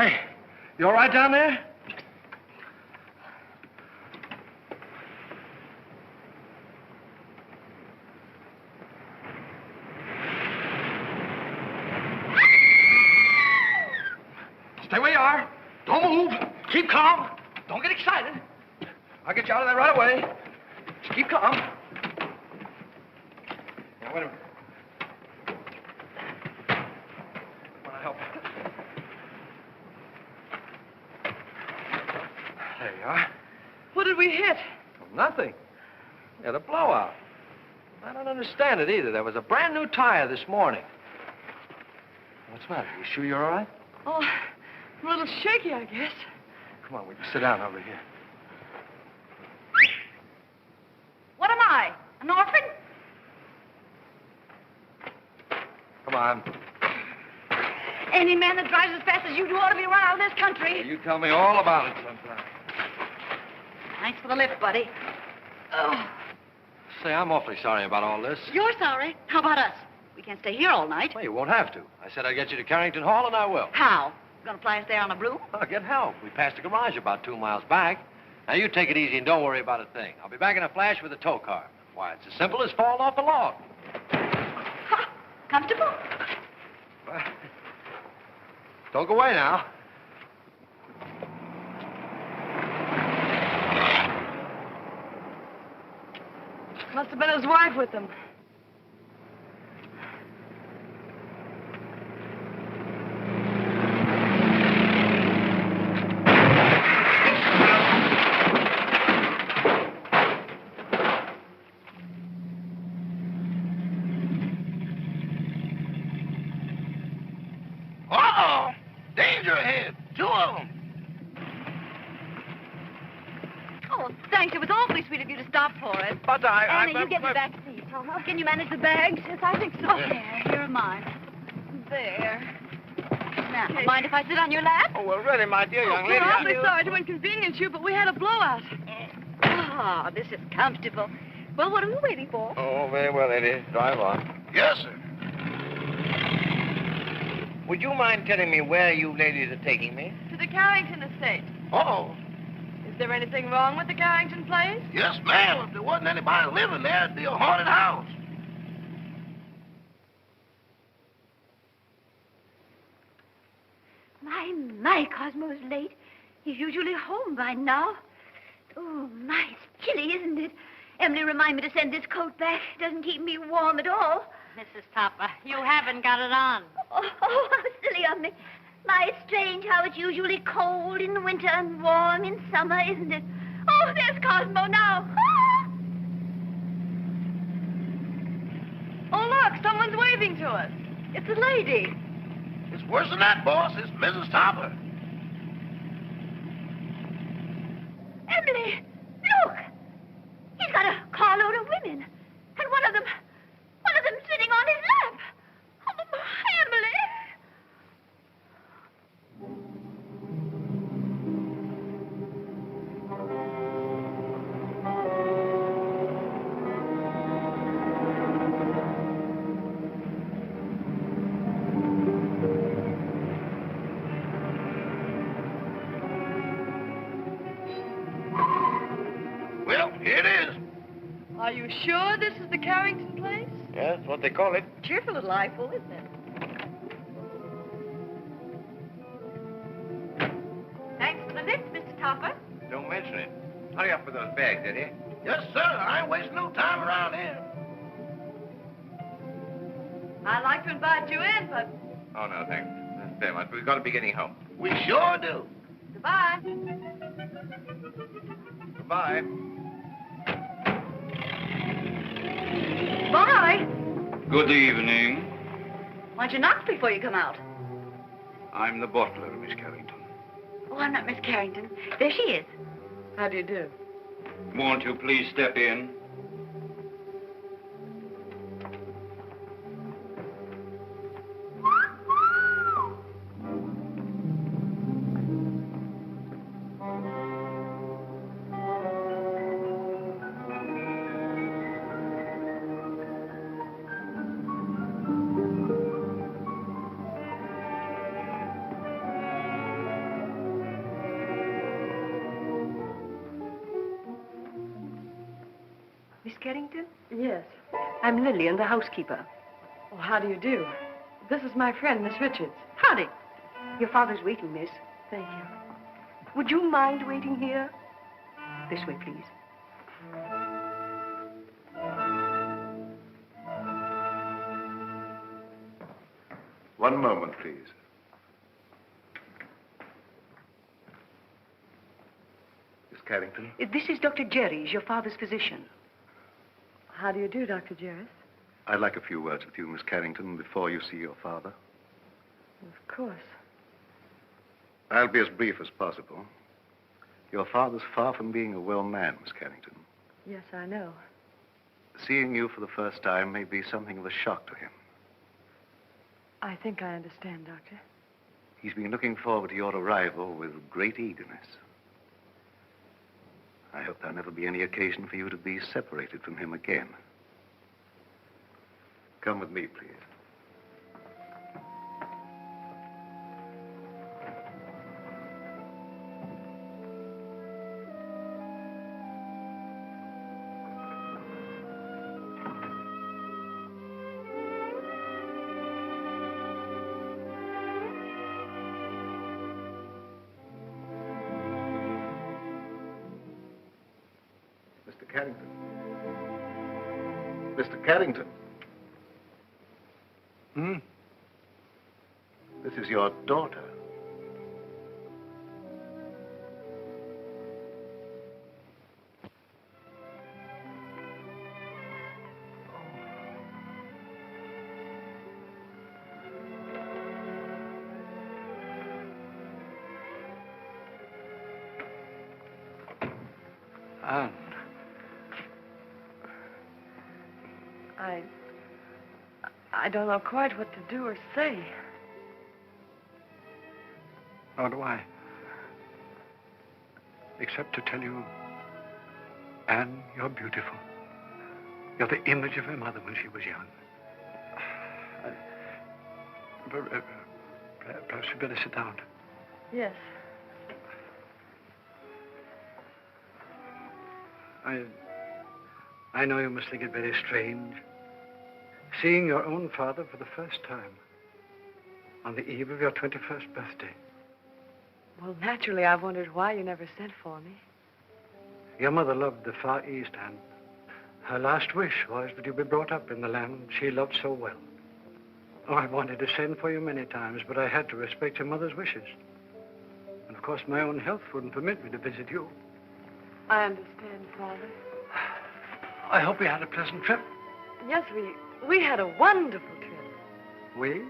Hey, you all right down there? Stay where you are. Don't move. Keep calm. Don't get excited. I'll get you out of there right away. Just keep calm. Now, wait a minute. Want to help? There you are. What did we hit? Well, nothing. We had a blowout. I don't understand it either. There was a brand new tire this morning. What's the matter? You sure you're all right? Oh, I'm a little shaky, I guess. Come on, we can sit down over here. What am I? An orphan? Come on. Any man that drives as fast as you do ought to be run out of this country. Well, you tell me all about it sometime. Thanks for the lift, buddy. Oh. Say, I'm awfully sorry about all this. You're sorry. How about us? We can't stay here all night. Well, you won't have to. I said I'd get you to Carrington Hall, and I will. How? Gonna fly us there on a broom? I'll get help. We passed the garage about 2 miles back. Now, you take it easy and don't worry about a thing. I'll be back in a flash with a tow car. Why, it's as simple as falling off a log. Ha! Comfortable? Well, don't go away now. Must have been his wife with him. Uh-oh! Danger ahead. 2 of them. Oh, thanks. It was awfully sweet of you to stop for it. But Anna, you get me back seat. Can you manage the bags? Yes, I think so. Yeah, here are mine. There. Now, mind if I sit on your lap? Oh, well, really, my dear young lady. We're awfully sorry to inconvenience you, but we had a blowout. Ah, this is comfortable. Well, what are we waiting for? Oh, very well, Eddie. Drive on. Yes, sir. Would you mind telling me where you ladies are taking me? To the Carrington estate. Uh-oh. Is there anything wrong with the Carrington place? Yes, ma'am. If there wasn't anybody living there, it'd be a haunted house. My, Cosmo's late. He's usually home by now. Oh, my, it's chilly, isn't it? Emily, remind me to send this coat back. It doesn't keep me warm at all. Mrs. Topper, you haven't got it on. Oh, how silly of me. My, it's strange how it's usually cold in the winter and warm in summer, isn't it? Oh, there's Cosmo now. Ah! Oh, look, someone's waving to us. It's a lady. It's worse than that, boss. It's Mrs. Topper. Emily, look. He's got a carload of women. And one of them sitting on his lap. Oh, Emily. Well, here it is. Are you sure this is the Carrington place? Yes, that's what they call it. Cheerful little eyeful, isn't it? Thanks for the lift, Mr. Topper. Don't mention it. Hurry up with those bags, Eddie. Yes, sir. I ain't wasting no time around here. I'd like to invite you in, but Oh, no, thanks. Very much. We've got to be getting home. We sure do. goodbye. Goodbye. Bye. Good evening. Why'd you knock before you come out? I'm the butler, Miss Carrington. Oh, I'm not Miss Carrington. There she is. How do you do? Won't you please step in? Carrington? Yes. I'm Lillian, the housekeeper. Oh, how do you do? This is my friend, Miss Richards. Howdy. Your father's waiting, miss. Thank you. Would you mind waiting here? This way, please. One moment, please. Miss Carrington? This is Dr. Jerry's, your father's physician. How do you do, Dr. Jerris? I'd like a few words with you, Miss Carrington, before you see your father. Of course. I'll be as brief as possible. Your father's far from being a well man, Miss Carrington. Yes, I know. Seeing you for the first time may be something of a shock to him. I think I understand, Doctor. He's been looking forward to your arrival with great eagerness. I hope there'll never be any occasion for you to be separated from him again. Come with me, please. Mr. Carrington. Mr. Carrington. Hmm? This is your daughter. Anne. I don't know quite what to do or say. Nor do I. Except to tell you, Anne, you're beautiful. You're the image of her mother when she was young. Perhaps you'd better sit down. Yes. I know you must think it very strange, seeing your own father for the first time on the eve of your 21st birthday. Well, naturally, I've wondered why you never sent for me. Your mother loved the Far East, and her last wish was that you be brought up in the land she loved so well. Oh, I wanted to send for you many times, but I had to respect your mother's wishes. And, of course, my own health wouldn't permit me to visit you. I understand, Father. I hope you had a pleasant trip. Yes, we had a wonderful trip. We?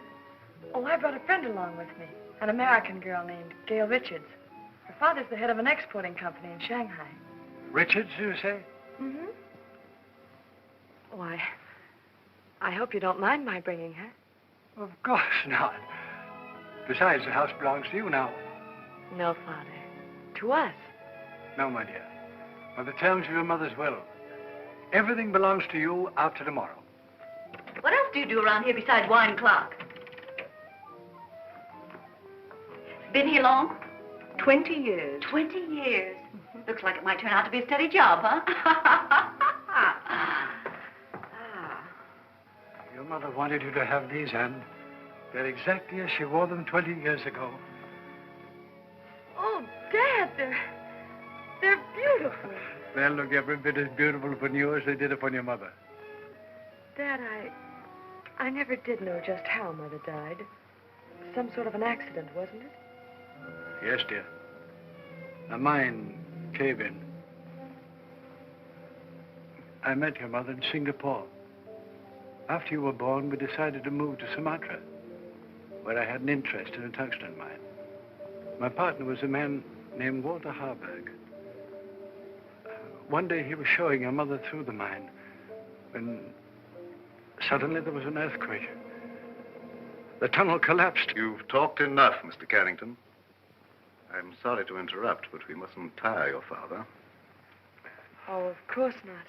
Oh, I brought a friend along with me, an American girl named Gail Richards. Her father's the head of an exporting company in Shanghai. Richards, you say? Mm-hmm. Oh, I hope you don't mind my bringing her. Of course not. Besides, the house belongs to you now. No, Father. To us. No, my dear. By the terms of your mother's will, everything belongs to you after tomorrow. What else do you do around here besides wine clock? Been here long? 20 years. 20 years. Looks like it might turn out to be a steady job, huh? Your mother wanted you to have these, Anne. They're exactly as she wore them 20 years ago. Oh, Dad, they're beautiful. They'll look every bit as beautiful upon you as they did upon your mother. Dad, I never did know just how Mother died. Some sort of an accident, wasn't it? Yes, dear. A mine cave-in. I met your mother in Singapore. After you were born, we decided to move to Sumatra, where I had an interest in a tungsten mine. My partner was a man named Walter Harburg. One day he was showing your mother through the mine when suddenly there was an earthquake. The tunnel collapsed. You've talked enough, Mr. Carrington. I'm sorry to interrupt, but we mustn't tire your father. Oh, of course not.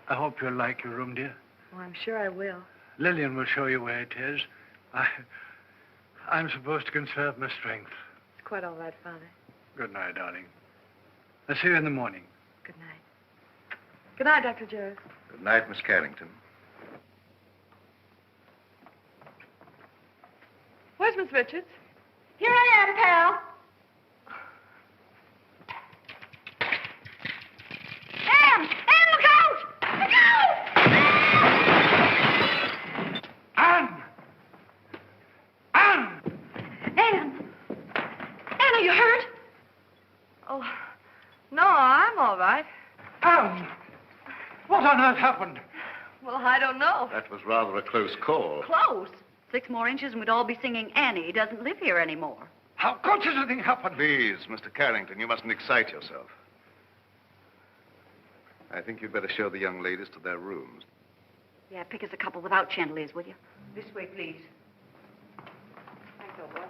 I hope you'll like your room, dear. Oh, I'm sure I will. Lillian will show you where it is. I'm supposed to conserve my strength. It's quite all right, Father. Good night, darling. I'll see you in the morning. Good night. Good night, Dr. Jarrett. Good night, Miss Carrington. Where's Miss Richards? Here I am, pal. Anne! Anne, look out! Look out! Anne! Anne! Anne! Anne, are you hurt? Oh, no, I'm all right. Anne! What on earth happened? Well, I don't know. That was rather a close call. Close. 6 more inches and we'd all be singing Annie doesn't live here anymore. How could such a thing happen? Please, Mr. Carrington, you mustn't excite yourself. I think you'd better show the young ladies to their rooms. Yeah, pick us a couple without chandeliers, will you? This way, please. Thanks, old boy.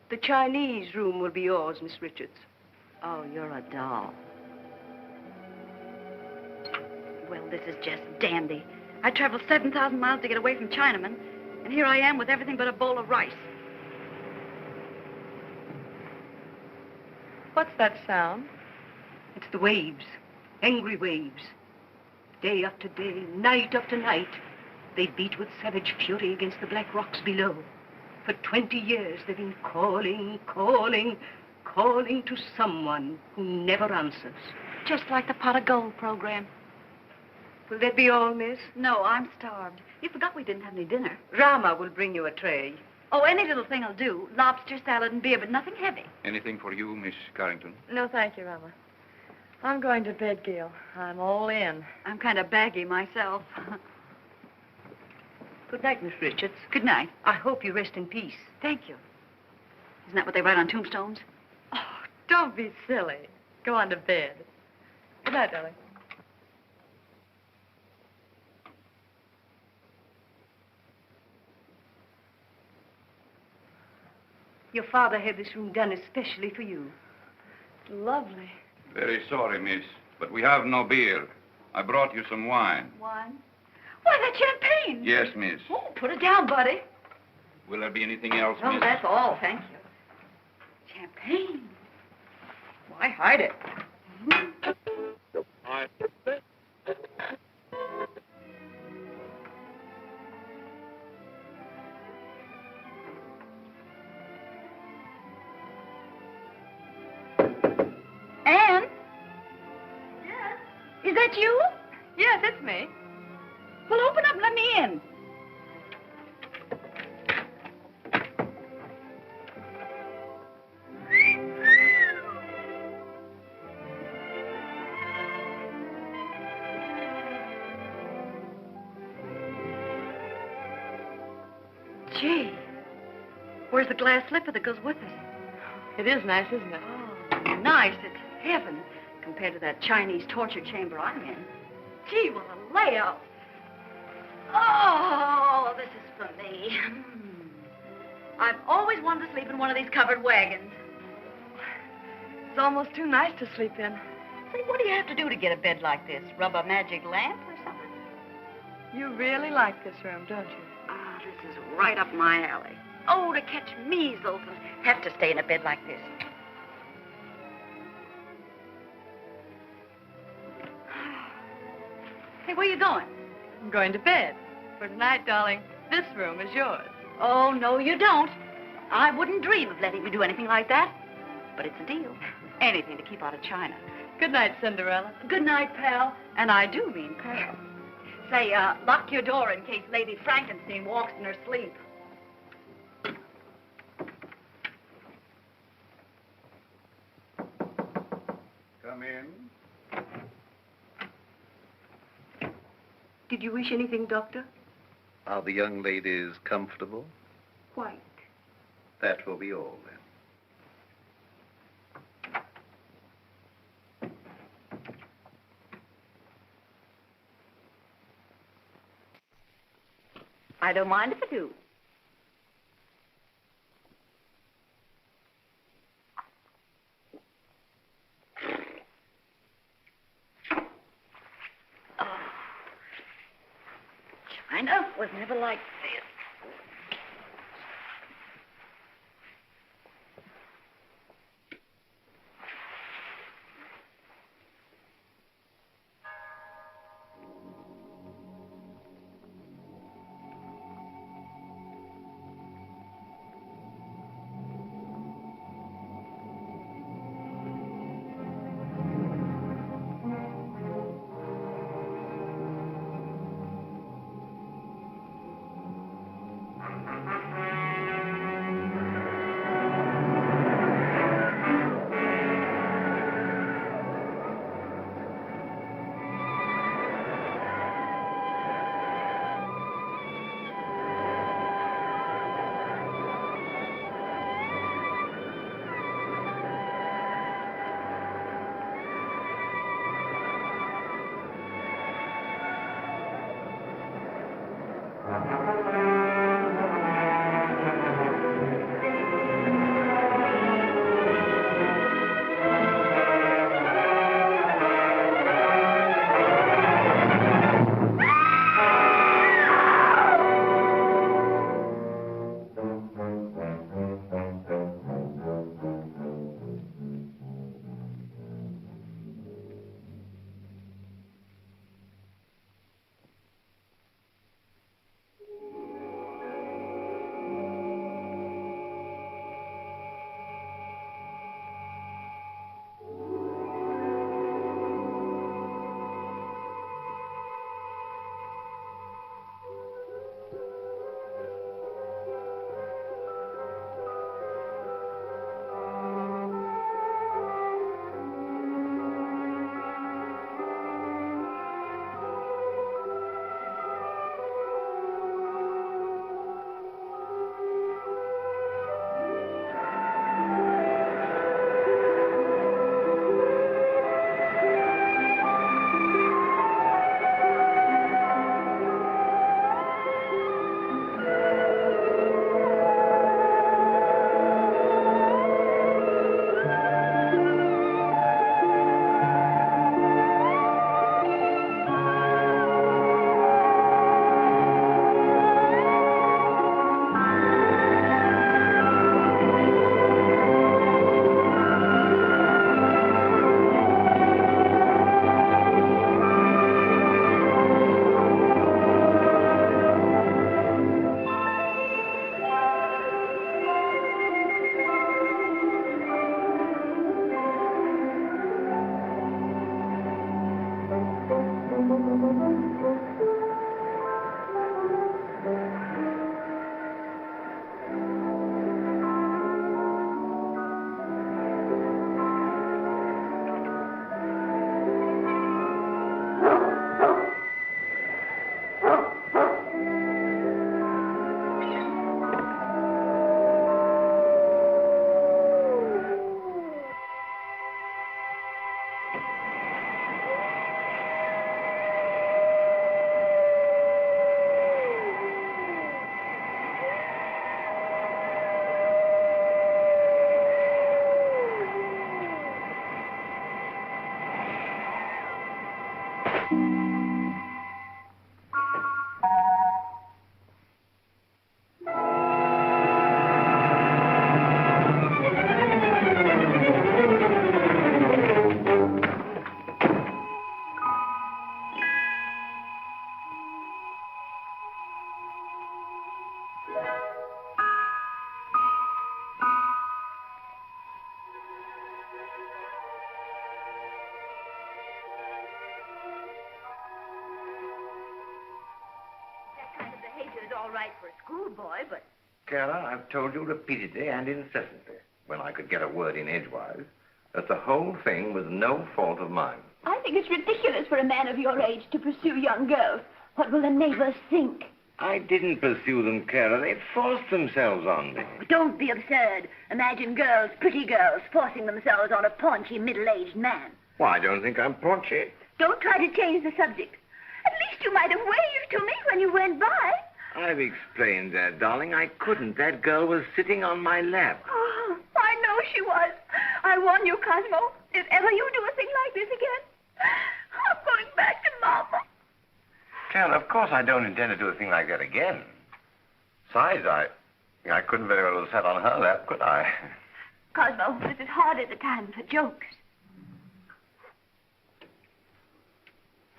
The Chinese room will be yours, Miss Richards. Oh, you're a doll. Well, this is just dandy. I traveled 7,000 miles to get away from Chinamen, and here I am with everything but a bowl of rice. What's that sound? It's the waves, angry waves. Day after day, night after night, they beat with savage fury against the black rocks below. For 20 years, they've been calling, calling, calling to someone who never answers. Just like the pot of gold program. Will that be all, miss? No, I'm starved. You forgot we didn't have any dinner. Rama will bring you a tray. Oh, any little thing will do. Lobster, salad, and beer, but nothing heavy. Anything for you, Miss Carrington? No, thank you, Rama. I'm going to bed, Gail. I'm all in. I'm kind of baggy myself. Good night, Miss Richards. Good night. I hope you rest in peace. Thank you. Isn't that what they write on tombstones? Oh, don't be silly. Go on to bed. Good night, darling. Your father had this room done especially for you. Lovely. Very sorry, miss, but we have no beer. I brought you some wine. Wine? Why, that's champagne. Yes, miss. Oh, put it down, buddy. Will there be anything else, No, miss? that's all, thank you. Champagne. Why hide it? Anne? Yes? Is that you? Yes, it's me. Well, open up and let me in. Gee, where's the glass slipper that goes with it? It is nice, isn't it? Oh, nice. It's heaven compared to that Chinese torture chamber I'm in. Gee, what a layout. Oh, this is for me. I've always wanted to sleep in one of these covered wagons. It's almost too nice to sleep in. Say, what do you have to do to get a bed like this? Rub a magic lamp or something? You really like this room, don't you? Ah, this is right up my alley. Oh, to catch measles and have to stay in a bed like this. Hey, where you going? I'm going to bed. For tonight, darling, this room is yours. Oh, no, you don't. I wouldn't dream of letting you do anything like that. But it's a deal. Anything to keep out of China. Good night, Cinderella. Good night, pal. And I do mean pal. Say, lock your door in case Lady Frankenstein walks in her sleep. Come in. Did you wish anything, Doctor? Are the young ladies comfortable? Quite. That will be all, then. I don't mind if I do. China was never like this. All right for a schoolboy, but... Carol, I've told you repeatedly and incessantly, when I could get a word in edgewise, that the whole thing was no fault of mine. I think it's ridiculous for a man of your age to pursue young girls. What will the neighbors think? I didn't pursue them, Carol. They forced themselves on me. Don't be absurd. Imagine girls, pretty girls, forcing themselves on a paunchy, middle-aged man. Well, I don't think I'm paunchy. Don't try to change the subject. At least you might have waved to me when you went by. I've explained that, darling. I couldn't. That girl was sitting on my lap. Oh, I know she was. I warn you, Cosmo, if ever you do a thing like this again, I'm going back to Mama. Carol, of course course, I don't intend to do a thing like that again. Besides, I couldn't very well have sat on her lap, could I? Cosmo, this is hard at the time for jokes.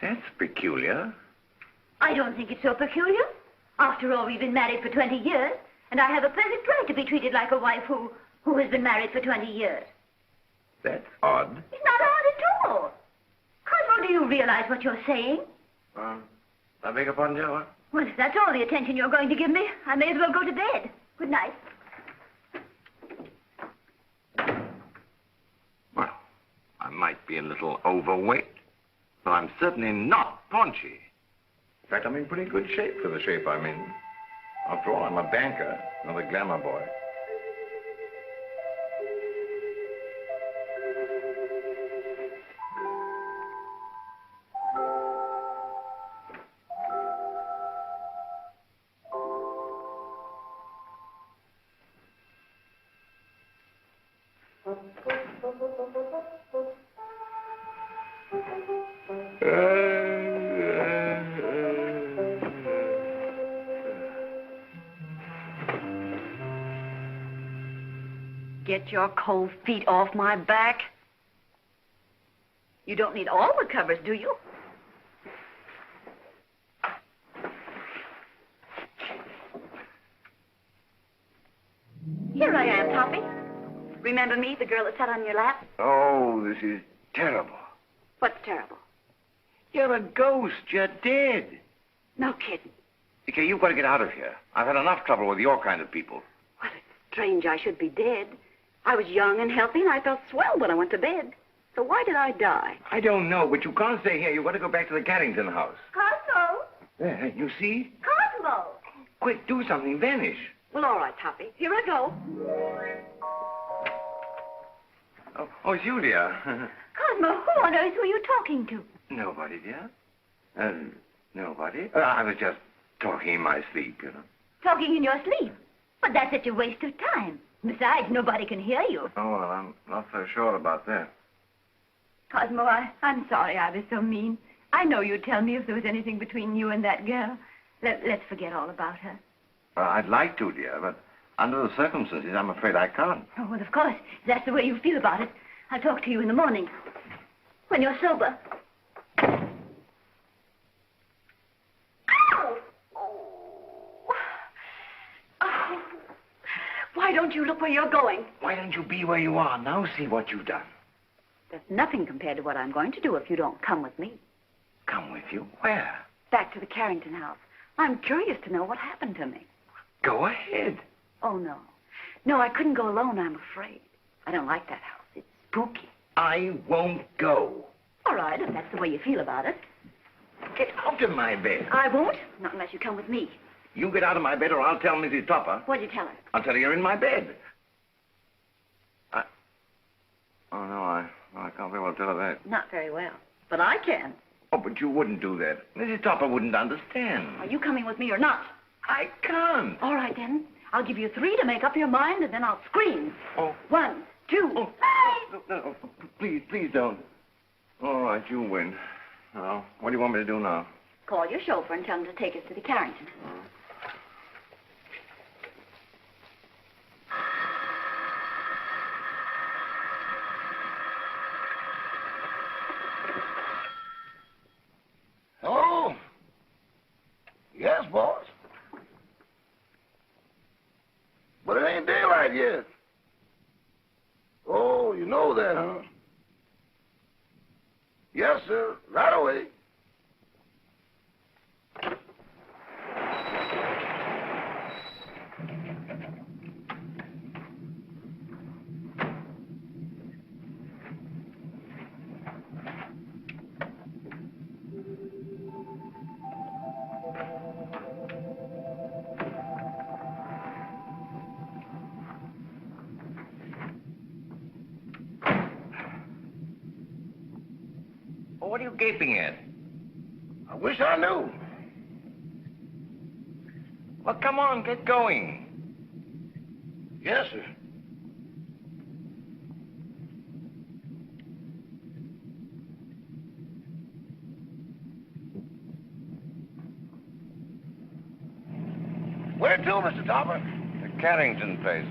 That's peculiar. I don't think it's so peculiar. After all, we've been married for 20 years, and I have a perfect right to be treated like a wife who has been married for 20 years. That's odd. It's not odd at all. Cosmo, do you realize what you're saying? I beg your pardon, Joe. Well, if that's all the attention you're going to give me, I may as well go to bed. Good night. Well, I might be a little overweight, but I'm certainly not paunchy. In fact, I'm in pretty good shape for the shape I'm in. After all, I'm a banker, not a glamour boy. Get your cold feet off my back. You don't need all the covers, do you? Here I am, Toppy. Remember me, the girl that sat on your lap? Oh, this is terrible. What's terrible? You're a ghost. You're dead. No kidding. Okay, you've got to get out of here. I've had enough trouble with your kind of people. Well, it's strange I should be dead. I was young and healthy, and I felt swell when I went to bed. So why did I die? I don't know, but you can't stay here. You've got to go back to the Carrington house. Cosmo! There, you see? Cosmo! Quick, do something. Vanish. Well, all right, Toppy. Here I go. Oh, Julia. Cosmo, who on earth were you talking to? Nobody, dear. Nobody. I was just talking in my sleep, you know. Talking in your sleep? But that's such a waste of time. Besides, nobody can hear you. Oh, well, I'm not so sure about that. Cosmo, I'm sorry I was so mean. I know you'd tell me if there was anything between you and that girl. Let's forget all about her. I'd like to, dear, but under the circumstances, I'm afraid I can't. Oh, well, of course. If that's the way you feel about it. I'll talk to you in the morning. When you're sober. Ow! Oh. Why don't you look where you're going? Why don't you be where you are? Now see what you've done. There's nothing compared to what I'm going to do if you don't come with me. Come with you? Where? Back to the Carrington house. I'm curious to know what happened to me. Go ahead. Oh, no. No, I couldn't go alone, I'm afraid. I don't like that house. It's spooky. I won't go. All right, if that's the way you feel about it. Get out of my bed. I won't, not unless you come with me. You get out of my bed or I'll tell Mrs. Topper. What'd you tell her? I'll tell her you're in my bed. Oh, no, I can't very well tell her that. Not very well, but I can. Oh, but you wouldn't do that. Mrs. Topper wouldn't understand. Are you coming with me or not? I can't. All right, then. I'll give you 3 to make up your mind, and then I'll scream. Oh. 1, 2. Oh. No, please don't. All right, you win. Now, what do you want me to do now? Call your chauffeur and tell him to take us to the Carrington. Hello? Yes, boss. But it ain't daylight yet. Oh, you know that, huh? Yes, sir. Right away. What are you gaping at? I wish I knew. Well, come on, get going. Yes, sir. Where to, Mr. Topper? The Carrington place.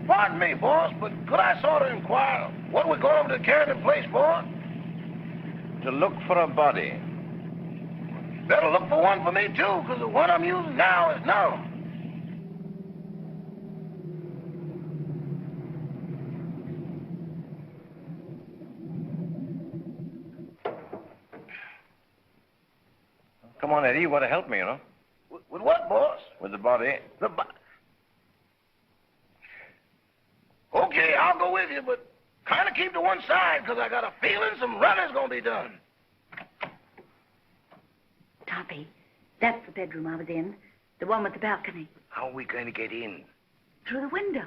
Pardon me, boss, but could I sort of inquire what we're going over to the Carrington place for? To look for a body. Better look for one for me, too, because the one I'm using now is no. Come on, Eddie, you want to help me, you know? With what, boss? With the body. Okay, I'll go with you, but kind of keep to one side, because I got a feeling some running's going to be done. Toppy, that's the bedroom I was in. The one with the balcony. How are we going to get in? Through the window.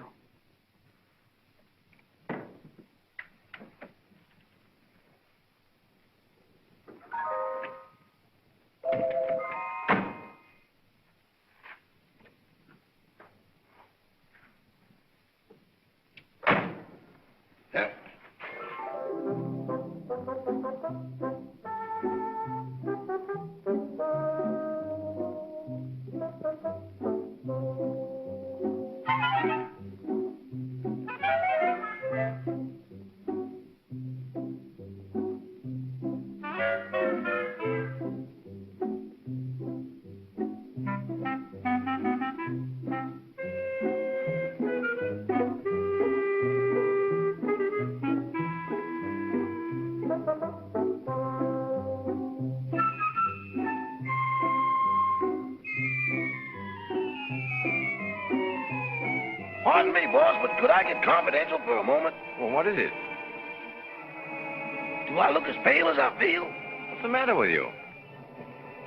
Pardon me, boss, but could I get confidential for a moment? Well, what is it? Do I look as pale as I feel? What's the matter with you?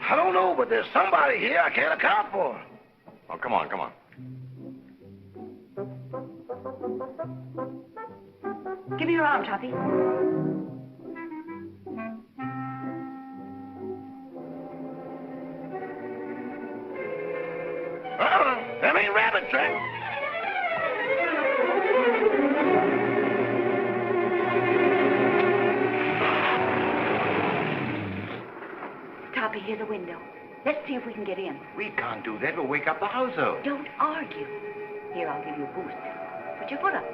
I don't know, but there's somebody here I can't account for. Oh, come on, come on. Give me your arm, Toppy. Them ain't rabbit tracks. Toppy, here's a window. Let's see if we can get in. We can't do that. We'll wake up the household. Don't argue. Here, I'll give you a boost. Put your foot up.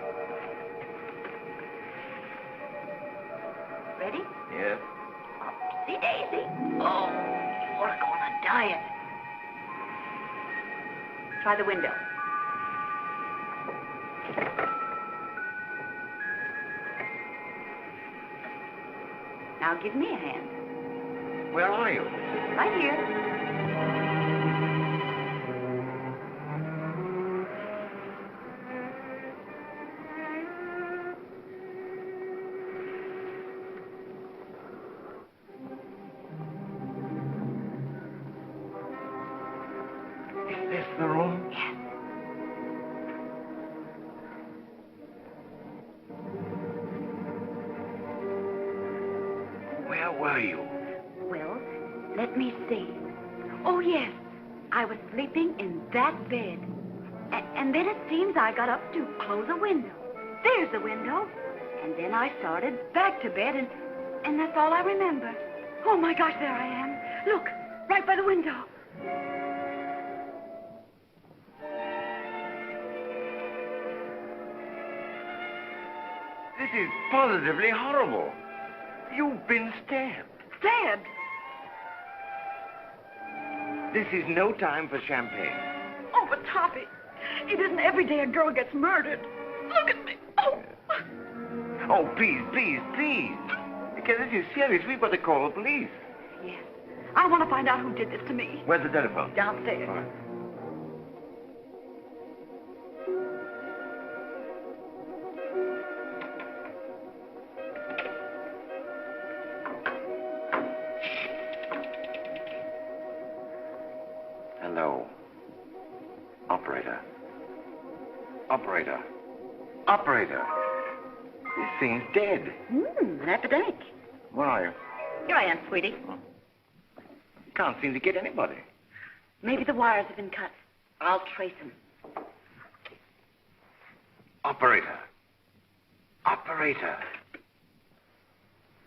Ready? Yes. Upsy daisy. Oh, you want to go on a diet. Try the window. Now give me a hand. Where are you? Right here. Is this the room? Yes. Where were you? Well, let me see. Oh, yes. I was sleeping in that bed. And then it seems I got up to close a window. There's the window. And then I started back to bed, and that's all I remember. Oh, my gosh, there I am. Look, right by the window. This is positively horrible. You've been stabbed. Stabbed? This is no time for champagne. Oh, but Toppy, it isn't every day a girl gets murdered. Look at me. Oh. Oh, please, please, please. Because this is serious. We've got to call the police. Yes. I want to find out who did this to me. Where's the telephone? Downstairs. All right. Hello. Operator. Operator. Operator. This thing's dead. An epidemic. Where are you? Here I am, sweetie. Can't seem to get anybody. Maybe the wires have been cut. I'll trace them. Operator. Operator.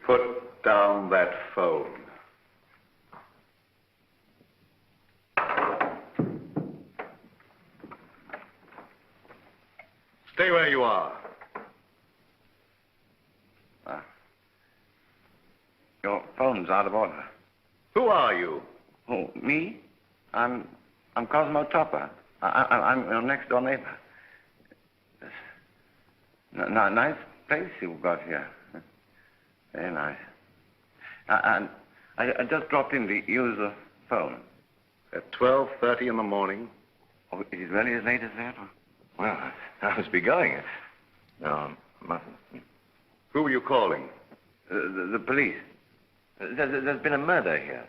Put down that phone. Stay where you are. Your phone's out of order. Who are you? Oh, me? I'm Cosmo Topper. I'm your next door neighbor. Nice place you've got here. Very nice. And I just dropped in to use the phone. At 12:30 in the morning? Oh, it is really as late as that? Well, I must be going. No, mustn't. Who were you calling? The police. There's been a murder here.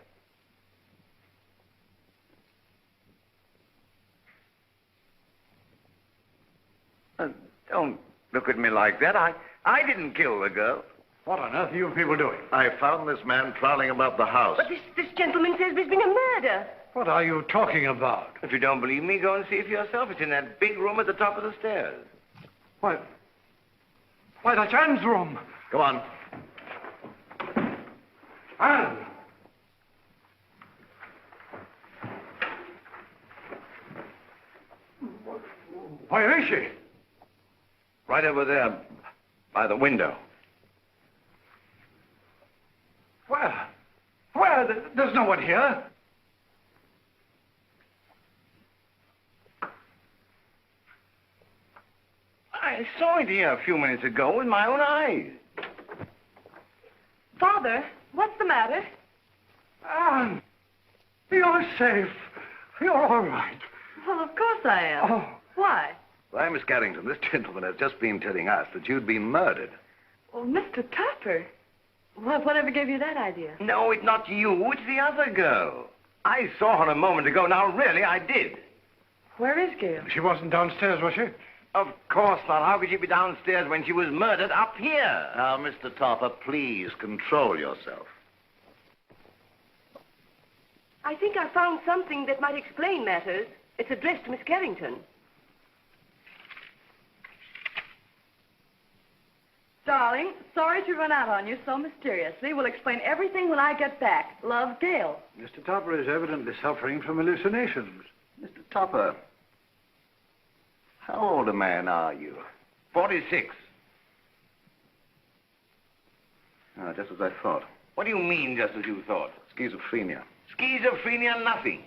Don't look at me like that. I didn't kill the girl. What on earth are you people doing? I found this man prowling about the house. But this gentleman says there's been a murder. What are you talking about? If you don't believe me, go and see for yourself. It's in that big room at the top of the stairs. Why, that's Anne's room. Come on. Anne! Where is she? Right over there, by the window. Where? There's no one here. I saw it here a few minutes ago with my own eyes. Father, what's the matter? Anne, you're safe. You're all right. Well, of course I am. Oh. Why? Why, Miss Carrington, this gentleman has just been telling us that you'd been murdered. Oh, Mr. Topper. Whatever gave you that idea? No, it's not you. It's the other girl. I saw her a moment ago. Now, really, I did. Where is Gail? She wasn't downstairs, was she? Of course not. How could she be downstairs when she was murdered up here? Now, Mr. Topper, please control yourself. I think I found something that might explain matters. It's addressed to Miss Carrington. Darling, sorry to run out on you so mysteriously. We'll explain everything when I get back. Love, Gail. Mr. Topper is evidently suffering from hallucinations. Mr. Topper, how old a man are you? 46. Just as I thought. What do you mean, just as you thought? Schizophrenia. Schizophrenia, nothing.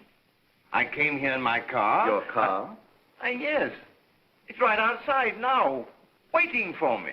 I came here in my car. Your car? Yes. It's right outside now, waiting for me.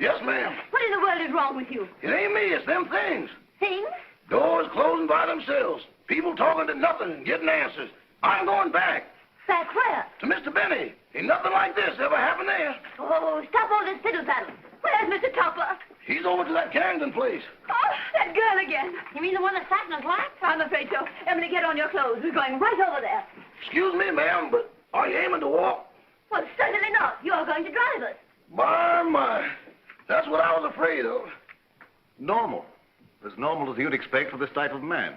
Yes, ma'am. What in the world is wrong with you? It ain't me, it's them things. Things? Doors closing by themselves. People talking to nothing and getting answers. I'm going back. Back where? To Mr. Benny. Ain't nothing like this ever happened there. Oh, stop all this fiddle-faddle. Where's Mr. Topper? He's over to that Carrington place. Oh, that girl again. You mean the one that sat in his lap? I'm afraid so. Emily, get on your clothes. We're going right over there. Excuse me, ma'am, but are you aiming to walk? Well, certainly not. You're going to drive us. My. That's what I was afraid of. Normal. As normal as you'd expect for this type of man.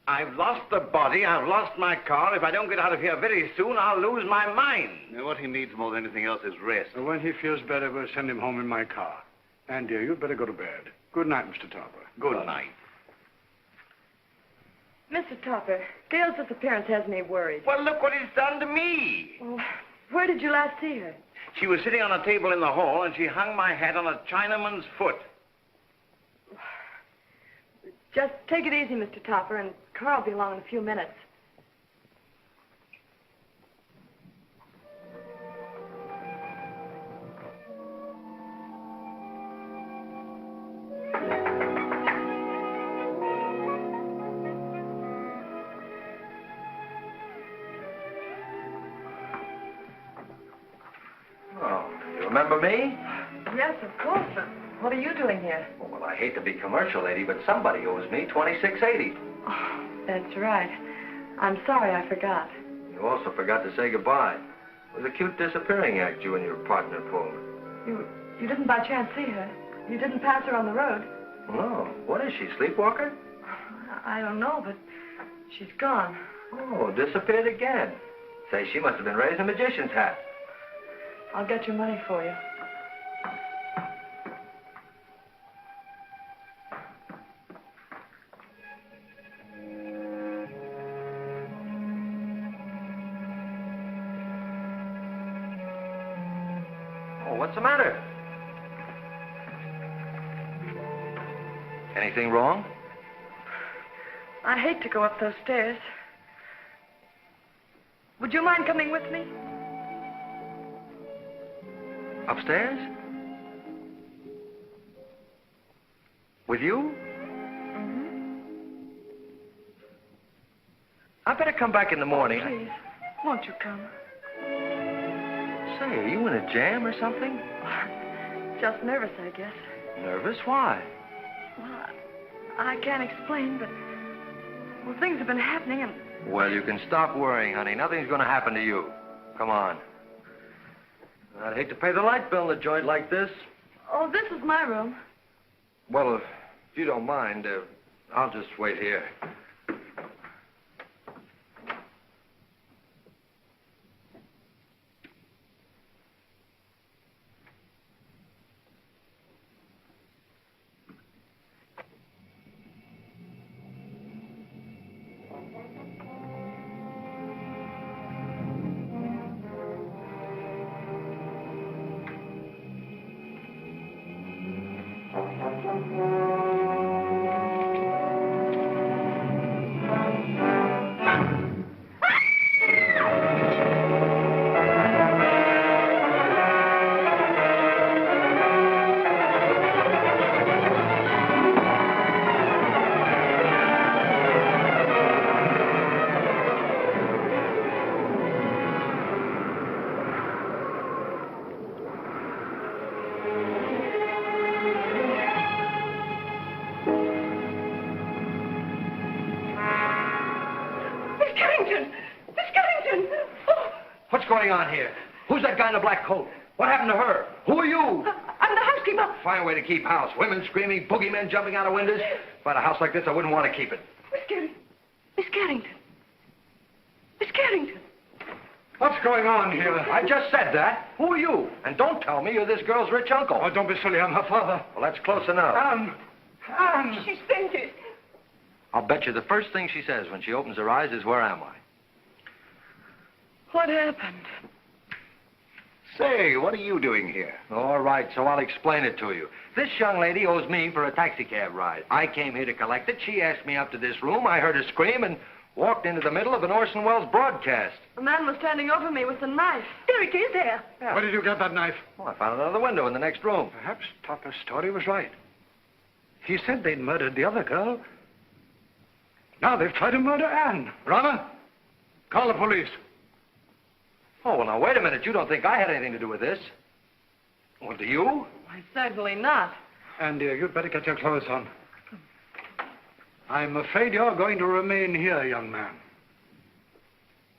I've lost the body. I've lost my car. If I don't get out of here very soon, I'll lose my mind. Now, what he needs more than anything else is rest. So when he feels better, we'll send him home in my car. And, dear, you'd better go to bed. Good night, Mr. Topper. Good night. Mr. Topper, Gail's disappearance has me worried. Well, look what it's done to me. Oh, where did you last see her? She was sitting on a table in the hall, and she hung my hat on a Chinaman's foot. Just take it easy, Mr. Topper, and Carl will be along in a few minutes. Oh, you remember me? Yes, of course. What are you doing here? Well, I hate to be commercial, lady, but somebody owes me $26.80. Oh, that's right. I'm sorry I forgot. You also forgot to say goodbye. It was a cute disappearing act you and your partner pulled. You didn't by chance see her? You didn't pass her on the road? No. What is she, sleepwalker? I don't know, but she's gone. Oh, disappeared again. Say, she must have been raised in a magician's hat. I'll get your money for you. Oh, what's the matter? Anything wrong? I hate to go up those stairs. Would you mind coming with me? Upstairs? With you? Mm-hmm. I better come back in the morning. Oh, please, won't you come? Say, are you in a jam or something? Just nervous, I guess. Nervous? Why? Well, I can't explain, but... Well, things have been happening and... Well, you can stop worrying, honey. Nothing's going to happen to you. Come on. I'd hate to pay the light bill in a joint like this. Oh, this is my room. Well, if you don't mind, I'll just wait here. What's going on here? Who's that guy in the black coat? What happened to her? Who are you? I'm the housekeeper. Fine way to keep house. Women screaming, boogeymen jumping out of windows. If I had a house like this, I wouldn't want to keep it. Miss Carrington. Miss Carrington. What's going on here? I just said that. Who are you? And don't tell me you're this girl's rich uncle. Oh, don't be silly. I'm her father. Well, that's close enough. Anne. She's fainted. I'll bet you the first thing she says when she opens her eyes is, "Where am I?" What happened? Say, what are you doing here? All right, so I'll explain it to you. This young lady owes me for a taxicab ride. I came here to collect it. She asked me up to this room. I heard her scream and walked into the middle of an Orson Welles broadcast. A man was standing over me with a knife. There it is, there. Yeah. Where did you get that knife? Well, I found it under the window in the next room. Perhaps Topper's story was right. He said they'd murdered the other girl. Now they've tried to murder Anne. Runner, call the police. Oh, well, now, wait a minute. You don't think I had anything to do with this? Well, do you? Why, certainly not. Anne, dear, you'd better get your clothes on. I'm afraid you're going to remain here, young man.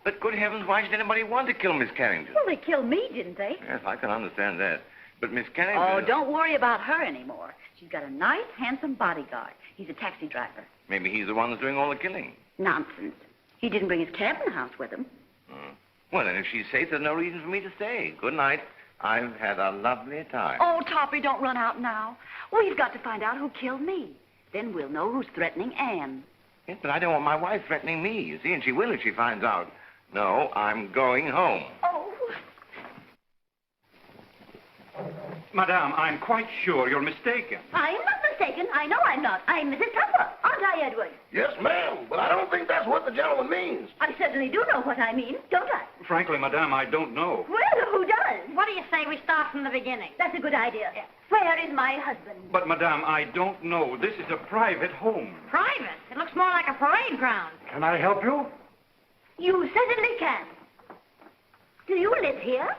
But good heavens, why should anybody want to kill Miss Carrington? Well, they killed me, didn't they? Yes, I can understand that. But Miss Carrington... Oh, don't worry about her anymore. She's got a nice, handsome bodyguard. He's a taxi driver. Maybe he's the one that's doing all the killing. Nonsense. He didn't bring his cab in the house with him. Well, then, if she's safe, there's no reason for me to stay. Good night. I've had a lovely time. Oh, Toppy, don't run out now. We've got to find out who killed me. Then we'll know who's threatening Anne. Yes, but I don't want my wife threatening me, you see, and she will if she finds out. No, I'm going home. Oh. Madame, I'm quite sure you're mistaken. I'm not mistaken. I know I'm not. I'm Mrs. Tupper, aren't I, Edward? Yes, ma'am, but I don't think that's what the gentleman means. I certainly do know what I mean, don't I? Frankly, Madame, I don't know. Well, who does? What do you say we start from the beginning? That's a good idea. Where is my husband? But, Madame, I don't know. This is a private home. Private? It looks more like a parade ground. Can I help you? You certainly can. Do you live here?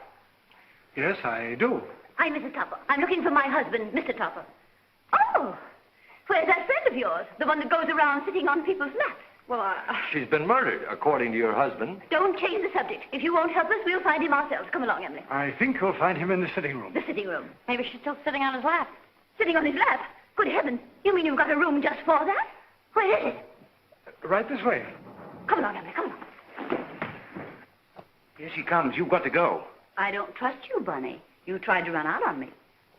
Yes, I do. I'm Mrs. Tupper. I'm looking for my husband, Mr. Tupper. Oh, where's that friend of yours? The one that goes around sitting on people's laps? Well, She's been murdered, according to your husband. don't change the subject. If you won't help us, we'll find him ourselves. Come along, Emily. I think you'll find him in the sitting room. The sitting room. Maybe she's still sitting on his lap. Sitting on his lap? Good heavens. You mean you've got a room just for that? Where is it? Right this way. Come along, Emily, come along. Here she comes. You've got to go. I don't trust you, Bunny. You tried to run out on me.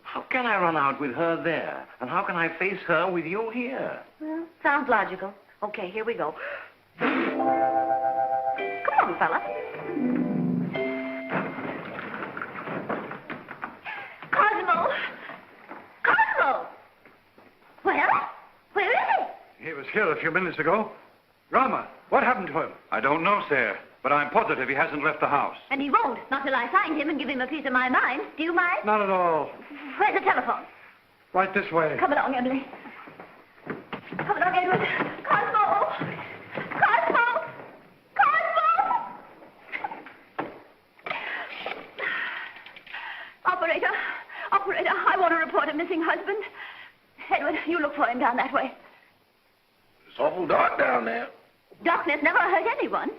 How can I run out with her there? And how can I face her with you here? Well, sounds logical. Okay, here we go. Come on, fella. Cosmo! Cosmo! Well, where is he? He was here a few minutes ago. Rama, what happened to him? I don't know, sir, but I'm positive he hasn't left the house. And he won't, not till I find him and give him a piece of my mind. Do you mind? Not at all. Where's the telephone? Right this way. Come along, Emily. Come along, Edward. Cosmo! Cosmo! Cosmo! Operator, I want to report a missing husband. Edward, you look for him down that way. It's awful dark down there. Darkness never hurt anyone.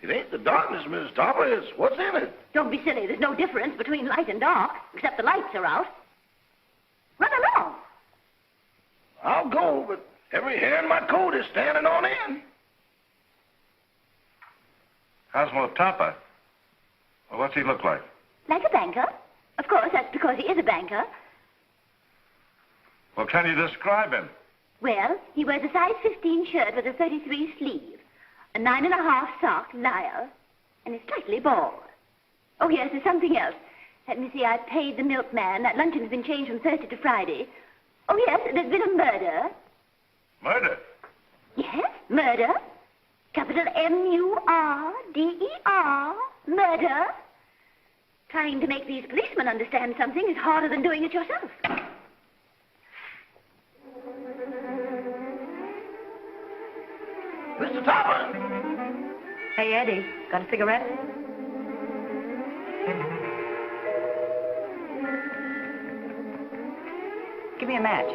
It ain't the darkness, Mrs. Topper. It's what's in it. Don't be silly. There's no difference between light and dark, except the lights are out. Run along. I'll go, but every hair in my coat is standing on end. Cosmo Topper? Well, what's he look like? Like a banker. Of course, that's because he is a banker. Well, can you describe him? Well, he wears a size 15 shirt with a 33 sleeve, a 9.5 sock lyre, and is slightly bald. Oh, yes, there's something else. Let me see, I paid the milkman. That luncheon's been changed from Thursday to Friday. Oh, yes, there's been a murder. Murder? Yes, murder. Capital M-U-R-D-E-R. Murder. Trying to make these policemen understand something is harder than doing it yourself. Mr. Topper! Hey, Eddie, got a cigarette? Give me a match.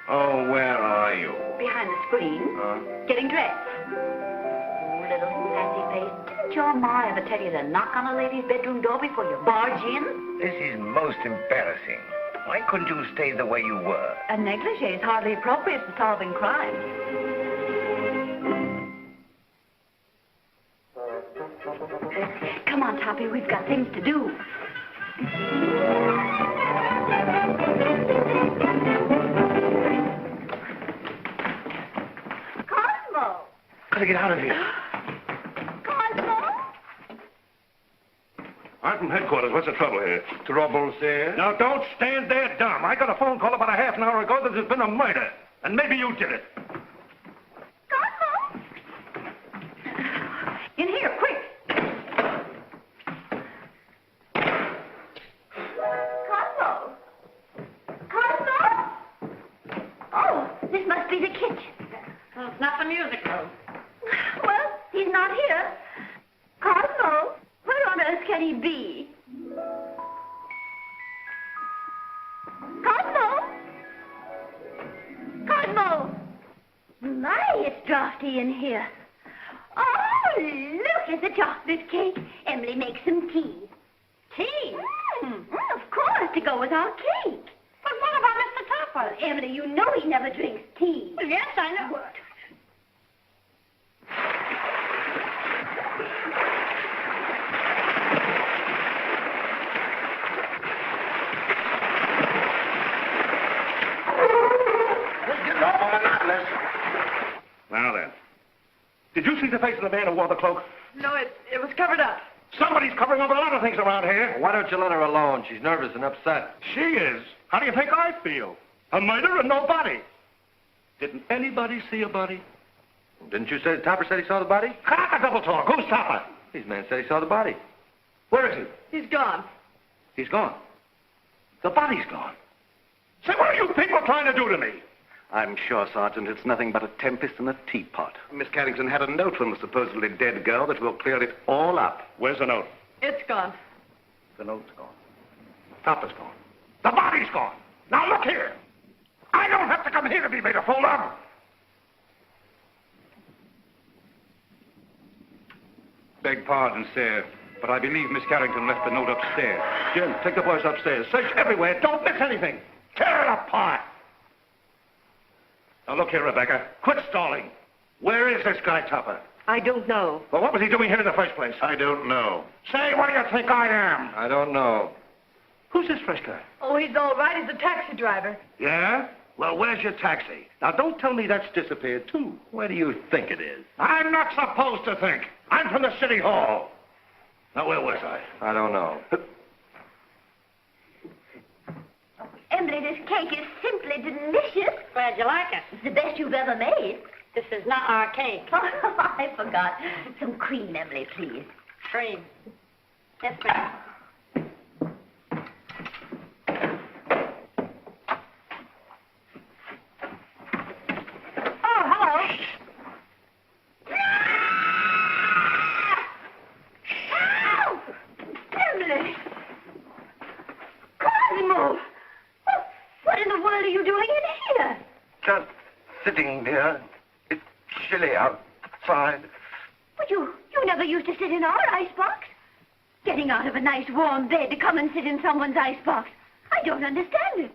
Oh, where are you? Behind the screen. Getting dressed. Oh, little sassy face. Didn't your ma ever tell you to knock on a lady's bedroom door before you barge in? This is most embarrassing. Why couldn't you stay the way you were? A negligee is hardly appropriate for solving crimes. Come on, Toppy, we've got things to do. Cosmo! Gotta get out of here. Cosmo! I'm from headquarters. What's the trouble here? Trouble, sir? Now, don't stand there dumb. I got a phone call about a half an hour ago that there's been a murder. And maybe you did it. Cosmo! In here, quick! Cosmo! Cosmo! Oh, this must be the kitchen. Well, it's not the music room. Well, he's not here. Cosmo, where on earth can he be? Cosmo! Cosmo! My, it's drafty in here. Oh, look at the chocolate cake. Emily, make some tea. Tea? Of course, to go with our cake. But what about Mr. Topper? Emily, you know he never drinks tea. Well, yes, I know. What? Now then. Did you see the face of the man who wore the cloak? No, it was covered up. Somebody's covering up a lot of things around here. Why don't you let her alone? She's nervous and upset. She is. How do you think I feel? A murder and no body. Didn't anybody see a body? Didn't you say Topper said he saw the body? Cock a double talk. Who's Topper? These men said he saw the body. Where is he? He's gone. He's gone. The body's gone. Say, what are you people trying to do to me? I'm sure, Sergeant, it's nothing but a tempest in a teapot. Miss Carrington had a note from the supposedly dead girl that will clear it all up. Where's the note? It's gone. The note's gone. Topper's gone. The body's gone. Now look here. I don't have to come here to be made a fool of. Beg pardon, sir, but I believe Miss Carrington left the note upstairs. Jim, take the boys upstairs. Search everywhere. Don't miss anything. Tear it apart. Now, look here, Rebecca. Quit stalling. Where is this guy, Topper? I don't know. Well, what was he doing here in the first place? I don't know. Say, what do you think I am? I don't know. Who's this fresh guy? Oh, he's all right. He's a taxi driver. Yeah? Well, where's your taxi? Now, don't tell me that's disappeared, too. Where do you think it is? I'm not supposed to think. I'm from the city hall. Now, where was I? I don't know. Emily, this cake is simply delicious. Glad you like it. It's the best you've ever made. This is not our cake. I forgot. Some cream, Emily, please. Cream. Yes, please. Oh, hello. Ow! Emily! Cosmo! What in the world are you doing in here? Just sitting here. It's chilly outside. But you never used to sit in our icebox. Getting out of a nice warm bed to come and sit in someone's icebox. I don't understand it.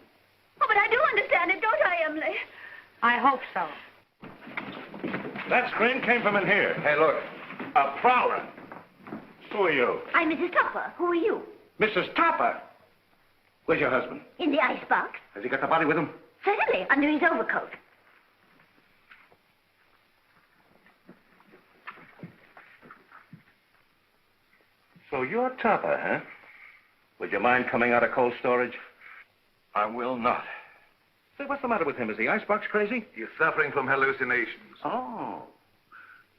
Oh, but I do understand it, don't I, Emily? I hope so. That scream came from in here. Hey, look. A prowler. Who are you? I'm Mrs. Topper. Who are you? Mrs. Topper. Where's your husband? In the icebox. Has he got the body with him? Certainly, under his overcoat. So you're Topper, huh? Would you mind coming out of cold storage? I will not. Say, what's the matter with him? Is the icebox crazy? He's suffering from hallucinations. Oh.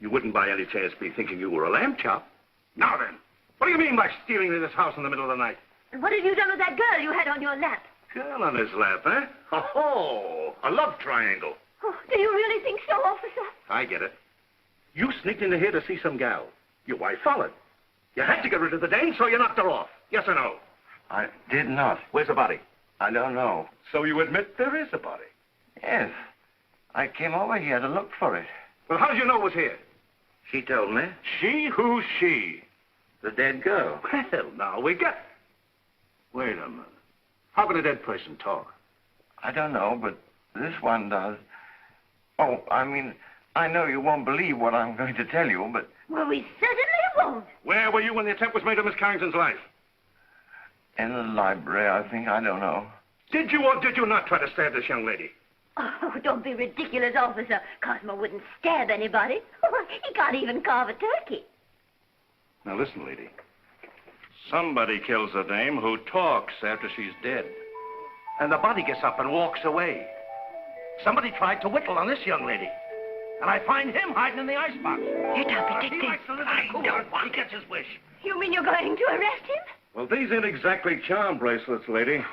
You wouldn't by any chance be thinking you were a lamb chop? Now then, what do you mean by stealing into this house in the middle of the night? And what have you done with that girl you had on your lap? Girl on his lap, huh? Oh, a love triangle. Oh, do you really think so, officer? I get it. You sneaked into here to see some gal. Your wife followed. You had to get rid of the dame, so you knocked her off. Yes or no? I did not. Where's the body? I don't know. So you admit there is a body? Yes. I came over here to look for it. Well, how did you know it was here? She told me. She? Who's she? The dead girl. Well, now we get... Wait a minute. How can a dead person talk? I don't know, but this one does. Oh, I mean, I know you won't believe what I'm going to tell you, but... Well, we certainly won't. Where were you when the attempt was made on Miss Carrington's life? In the library, I think. I don't know. Did you or did you not try to stab this young lady? Oh, don't be ridiculous, officer. Cosmo wouldn't stab anybody. He can't even carve a turkey. Now, listen, lady. Somebody kills a dame who talks after she's dead. And the body gets up and walks away. Somebody tried to whittle on this young lady. And I find him hiding in the icebox. Here, Toppy, take He this. likes to live in the cooler. He gets his wish. You mean you're going to arrest him? Well, these ain't exactly charm bracelets, lady.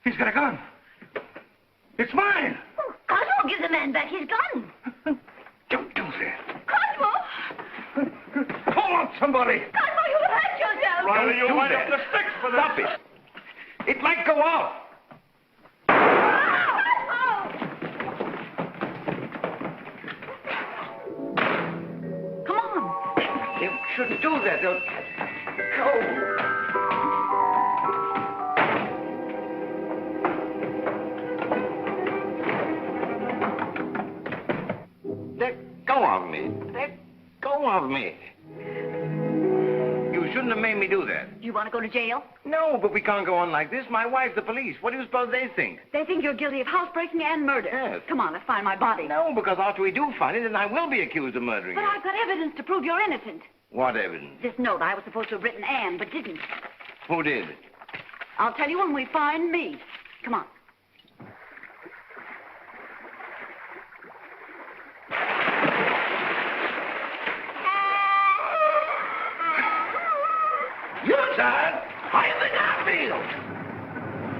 He's got a gun. It's mine. Oh, Cosmo, give the man back his gun. Don't do that. Cosmo! Call on somebody. Cosmo, you'll hurt yourself. Riley, you'll do wind that. up the sticks for this. Stop it. It might go off. Come on. You shouldn't do that. They'll... Let go of me. Let go of me. You shouldn't have made me do that. You want to go to jail? No, but we can't go on like this. My wife, the police. What do you suppose they think? They think you're guilty of housebreaking and murder. Yes. Come on, let's find my body. No, because after we do find it, then I will be accused of murdering But you. I've got evidence to prove you're innocent. What evidence? This note I was supposed to have written Anne, but didn't. Who did? I'll tell you when we find me. Come on. You're tired. I think I feel.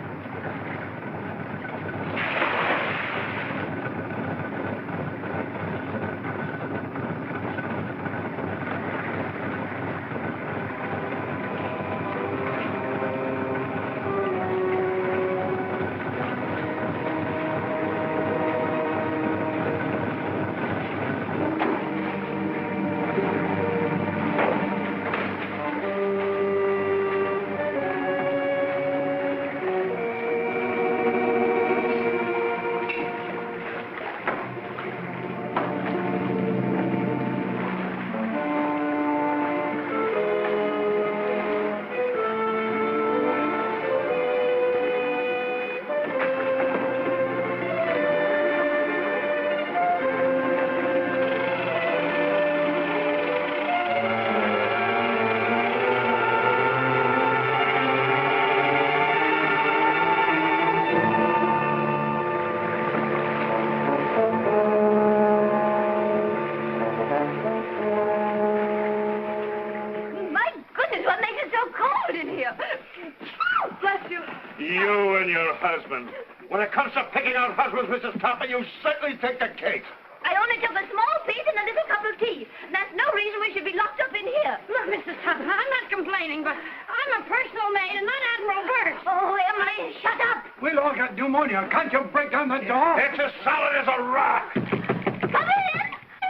My goodness, what makes it so cold in here? Oh, bless you. You and your husband. When it comes to picking out husbands, Mrs. Topper, you certainly take the cake. I only took a small piece and a little cup of tea. That's no reason we should be locked up in here. Look, Mrs. Tupper, I'm not complaining, but I'm a personal maid and not Admiral Burt. Oh, Emily, shut up. We'll all get pneumonia. Can't you break down the door? It's as solid as a rock. Come in.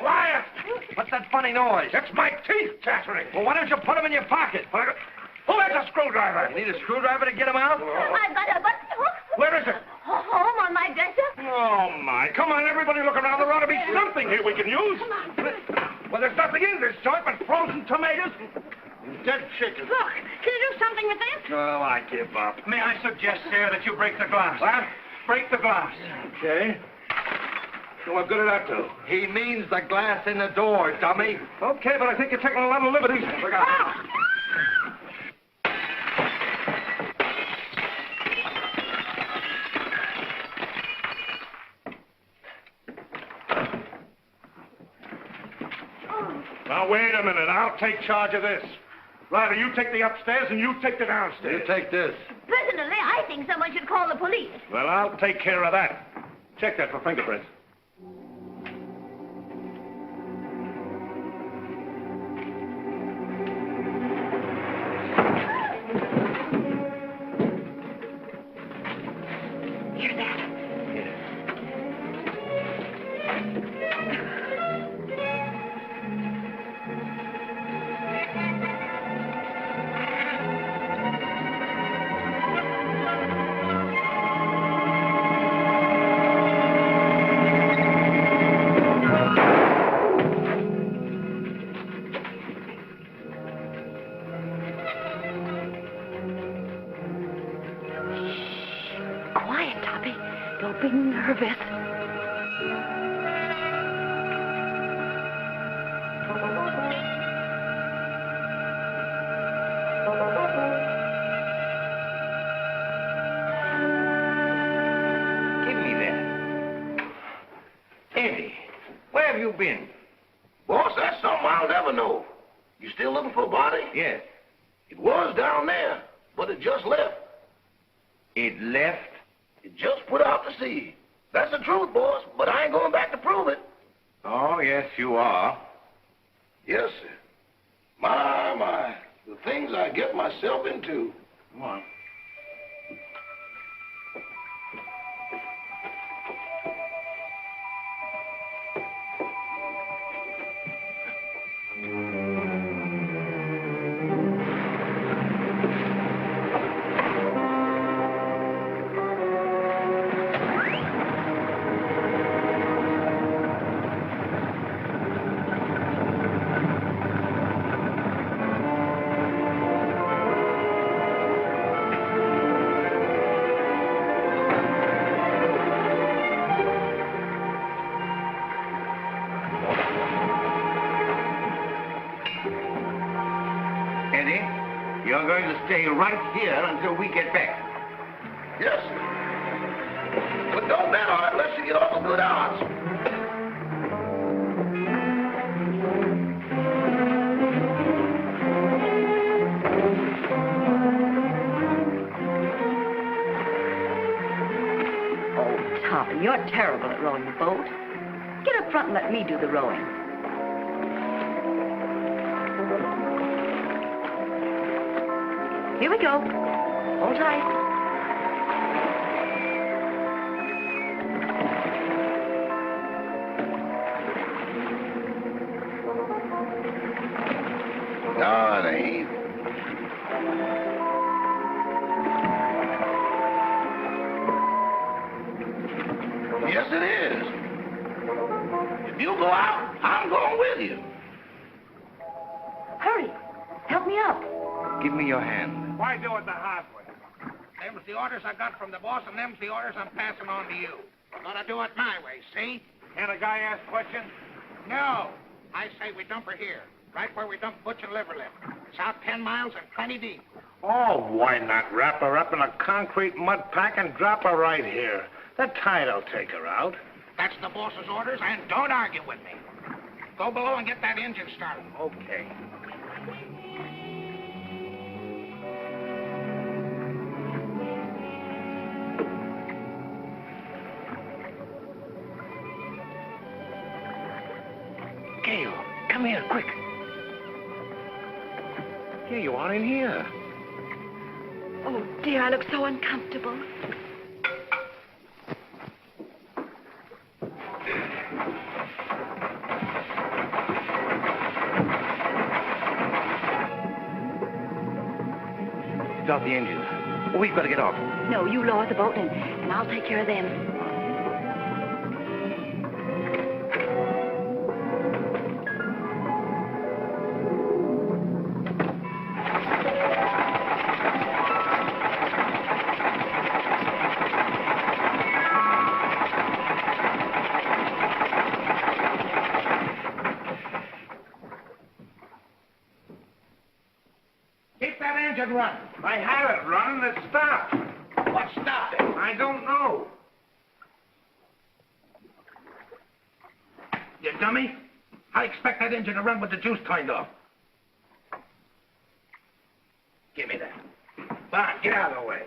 Quiet! What's that funny noise? It's my teeth chattering. Well, why don't you put them in your pocket? Who has a screwdriver? You need a screwdriver to get them out? I've got a button hook. Where is it? Home on my dresser. Oh, my. Come on, everybody, look around. There ought to be something here we can use. Well, there's nothing in this joint but frozen tomatoes and dead chicken. Look, can you do something with this? Oh, I give up. May I suggest, sir, that you break the glass? What? Break the glass. Okay. So what good did that do? He means the glass in the door, dummy. Okay, but I think you're taking a lot of liberties. Look out. Now, wait a minute. I'll take charge of this. Riley, you take the upstairs and you take the downstairs. You take this. Personally, I think someone should call the police. Well, I'll take care of that. Check that for fingerprints. Hear that? Quiet, Toppy. Don't be nervous. been? Boss, that's something I'll never know. You still looking for a body? Yes. It was down there, but it just left. It left? It just put out to sea. That's the truth, boss, but I ain't going back to prove it. Oh, yes, you are. Yes, sir. My, the things I get myself into. Come on. You're going to stay right here until we get back. Yes, sir. But don't bet on it unless you get off a good odds. Oh, Tommy, you're terrible at rowing the boat. Get up front and let me do the rowing. Here we go. Hold tight. No, it ain't. Yes, it is. If you go out, I'm going with you. Hurry. Help me up. Give me your hand. Why do it the hard way? Them's the orders I got from the boss, and them's the orders I'm passing on to you. We're gonna do it my way, see? Can a guy ask questions? No. I say we dump her here, right where we dump Butch and Liverlip. It's out 10 miles and plenty deep. Oh, why not wrap her up in a concrete mud pack and drop her right here? The tide'll take her out. That's the boss's orders, and don't argue with me. Go below and get that engine started. Okay. Gail, come here, quick. Here you are in here. Oh, dear, I look so uncomfortable. Stop the engine. We've got to get off. No, you lower the boat and I'll take care of them. Run. I had it running, it stopped. What stopped it? I don't know. You dummy. I expect that engine to run with the juice turned off. Give me that. Bond, get out of the way.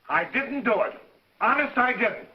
I didn't do it. Honest, I didn't.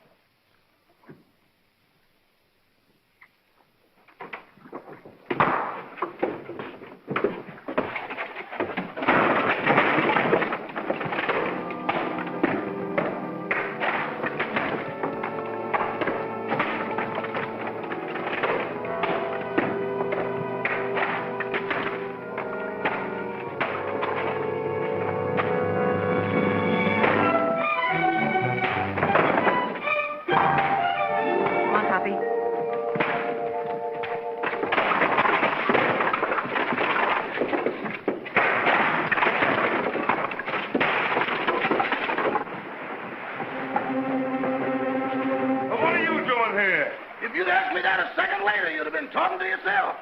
here? If you'd asked me that a second later, you'd have been talking to yourself.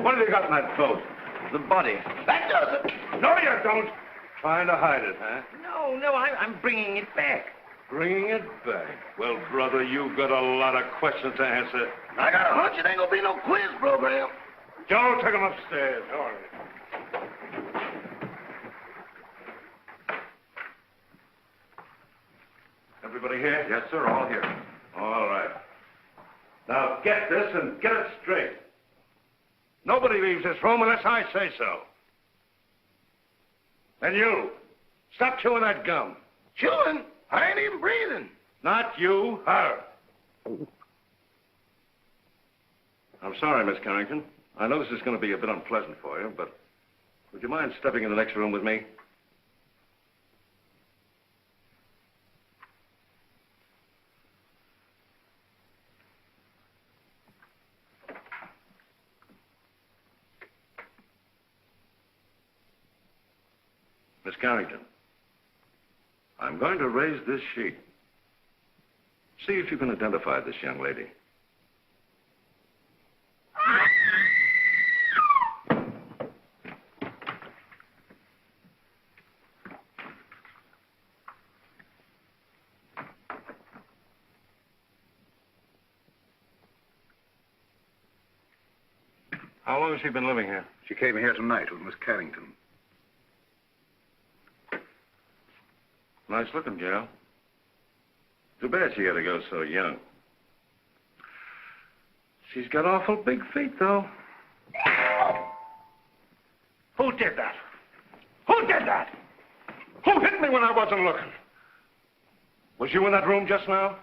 What have you got in that boat? The body. That does it. No, you don't. Trying to hide it, huh? No, I'm bringing it back. Bringing it back. Well, brother, you've got a lot of questions to answer. I got a hunch it ain't gonna be no quiz program. Joe, take him upstairs. All right. Everybody here? Yes, sir, all here. All right. Now, get this and get it straight. Nobody leaves this room unless I say so. And you, stop chewing that gum. Chewing? I ain't even breathing. Not you, her. I'm sorry, Miss Carrington. I know this is going to be a bit unpleasant for you, but would you mind stepping in the next room with me? Miss Carrington, I'm going to raise this sheet. See if you can identify this young lady. How long has she been living here? She came here tonight with Miss Carrington. Nice looking gal. Too bad she had to go so young. She's got awful big feet, though. Who did that? Who did that? Who hit me when I wasn't looking? Was you in that room just now?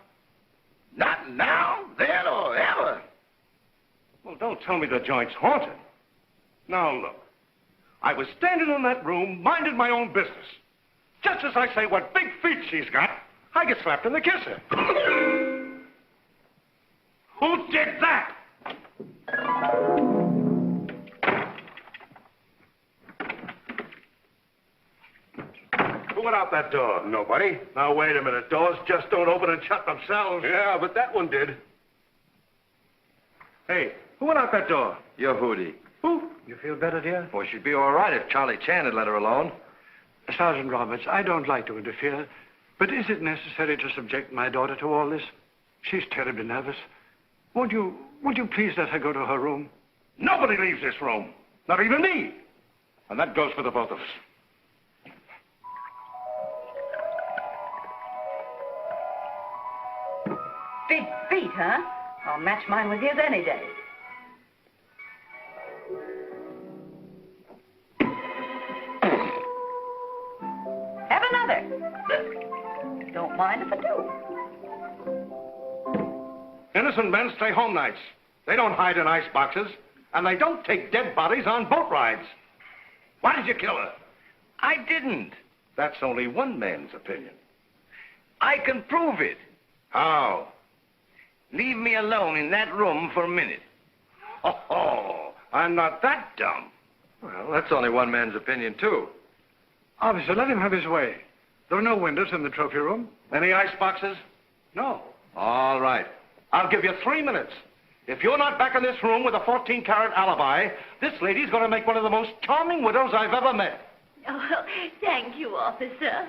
Not now, then, or ever. Well, don't tell me the joint's haunted. Now, look. I was standing in that room, minding my own business. Just as I say what big feet she's got, I get slapped in the kisser. Who did that? Who went out that door? Nobody. Now, wait a minute. Doors just don't open and shut themselves. Yeah, but that one did. Hey, who went out that door? Your Hootie. Who? You feel better, dear? Well, she'd be all right if Charlie Chan had let her alone. Sergeant Roberts, I don't like to interfere, but is it necessary to subject my daughter to all this? She's terribly nervous. Would you please let her go to her room? Nobody leaves this room. Not even me. And that goes for the both of us. Big feet, huh? I'll match mine with his any day. Have another. Don't mind if I do. Innocent men stay home nights. They don't hide in ice boxes, and they don't take dead bodies on boat rides. Why did you kill her? I didn't. That's only one man's opinion. I can prove it. How? Leave me alone in that room for a minute. Oh, I'm not that dumb. Well, that's only one man's opinion, too. Officer, let him have his way. There are no windows in the trophy room. Any ice boxes? No. All right. I'll give you 3 minutes. If you're not back in this room with a 14-carat alibi, this lady's going to make one of the most charming widows I've ever met. Oh, thank you, officer.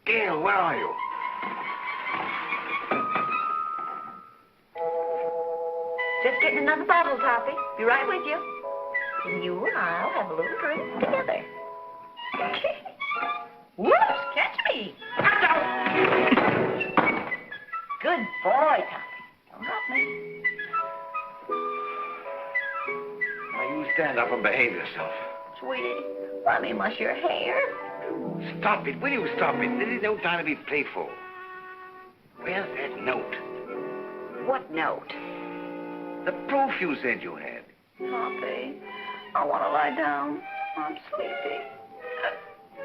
Gail, where are you? Just getting another bottle, Toppy. Be right with you. And you and I'll have a little drink together. Whoops, catch me. Good boy, Toppy. Don't drop me. Now, you stand up and behave yourself. Sweetie, let me mush your hair. Stop it. Will you stop it? This is no time to be playful. What note? The proof you said you had. Poppy, I want to lie down. I'm sleepy.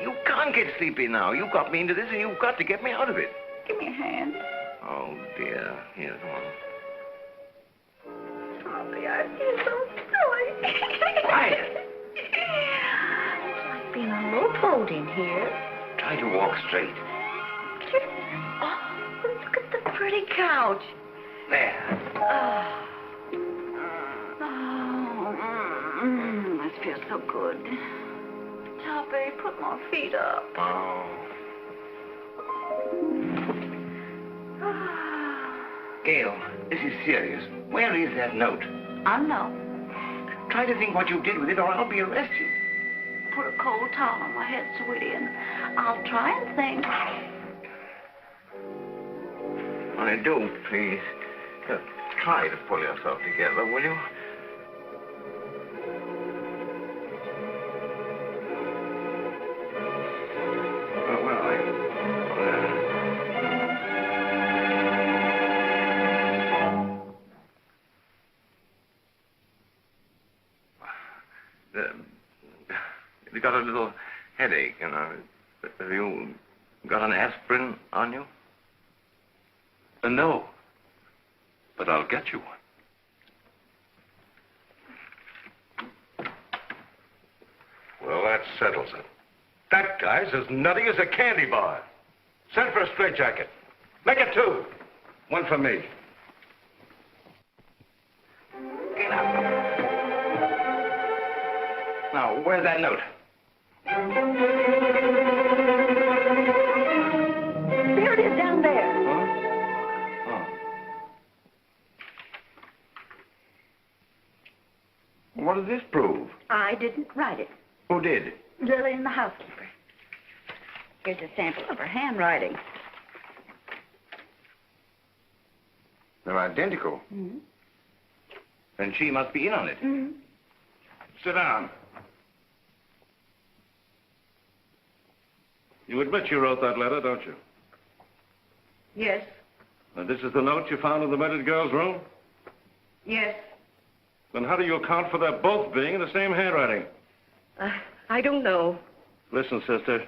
You can't get sleepy now. You got me into this, and you've got to get me out of it. Give me a hand. Oh, dear. Here's one. Poppy, I feel so silly. Quiet. It's like being a lowboat in here. Try to walk straight. Oh, look at the pretty couch. There. This feels so good. Poppy, put my feet up. Oh. Gail, this is serious. Where is that note? I know. Try to think what you did with it, or I'll be arrested. Put a cold towel on my head, sweetie, and I'll try and think. I do, please. Try to pull yourself together, will you? You got a little headache, you know. Have you got an aspirin on you? No. But I'll get you one. Well, that settles it. That guy's as nutty as a candy bar. Send for a straitjacket. Make it 2. 1 for me. Get up. Now, where's that note? There it is down there. What does this prove? I didn't write it. Who did? Lillian, the housekeeper. Here's a sample of her handwriting. They're identical. Mm-hmm. Then she must be in on it. Mm-hmm. Sit down. You admit you wrote that letter, don't you? Yes. And this is the note you found in the murdered girl's room? Yes. Then how do you account for their both being in the same handwriting? I don't know. Listen, sister,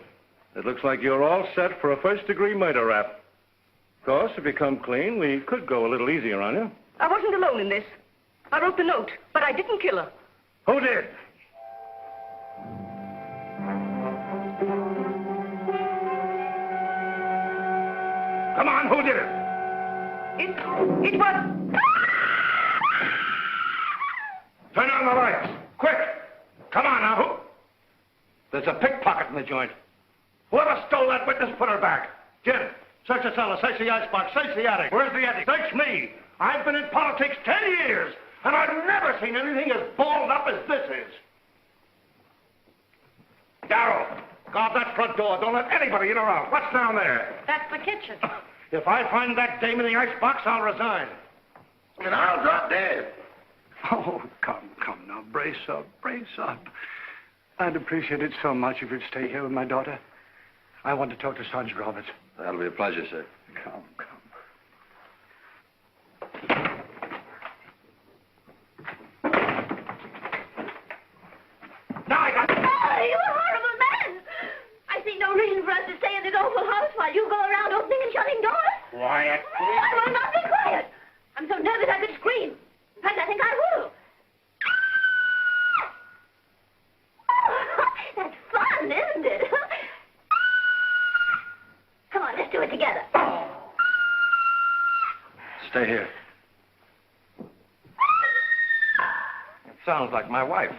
it looks like you're all set for a first-degree murder rap. Of course, if you come clean, we could go a little easier on you. I wasn't alone in this. I wrote the note, but I didn't kill her. Who did? Come on, who did it? It was... Turn on the lights, quick! Come on now, who? There's a pickpocket in the joint. Whoever stole that witness, put her back. Jim, search the cellar, search the icebox, search the attic. Where's the attic? Search me. I've been in politics 10 years, and I've never seen anything as balled up as this is. Darrell, guard that front door. Don't let anybody in or out. What's down there? That's the kitchen. If I find that dame in the icebox, I'll resign. And I'll drop dead. Oh, come now. Brace up. I'd appreciate it so much if you'd stay here with my daughter. I want to talk to Sergeant Roberts. That'll be a pleasure, sir. Come. Now I got... Oh, you horrible man! I see no reason for us to stay in this awful house while you go around opening and shutting doors. Quiet. I will not be quiet. I'm so nervous I could scream. In fact, I think I will. That's fun, isn't it? Come on, let's do it together. Stay here. It sounds like my wife.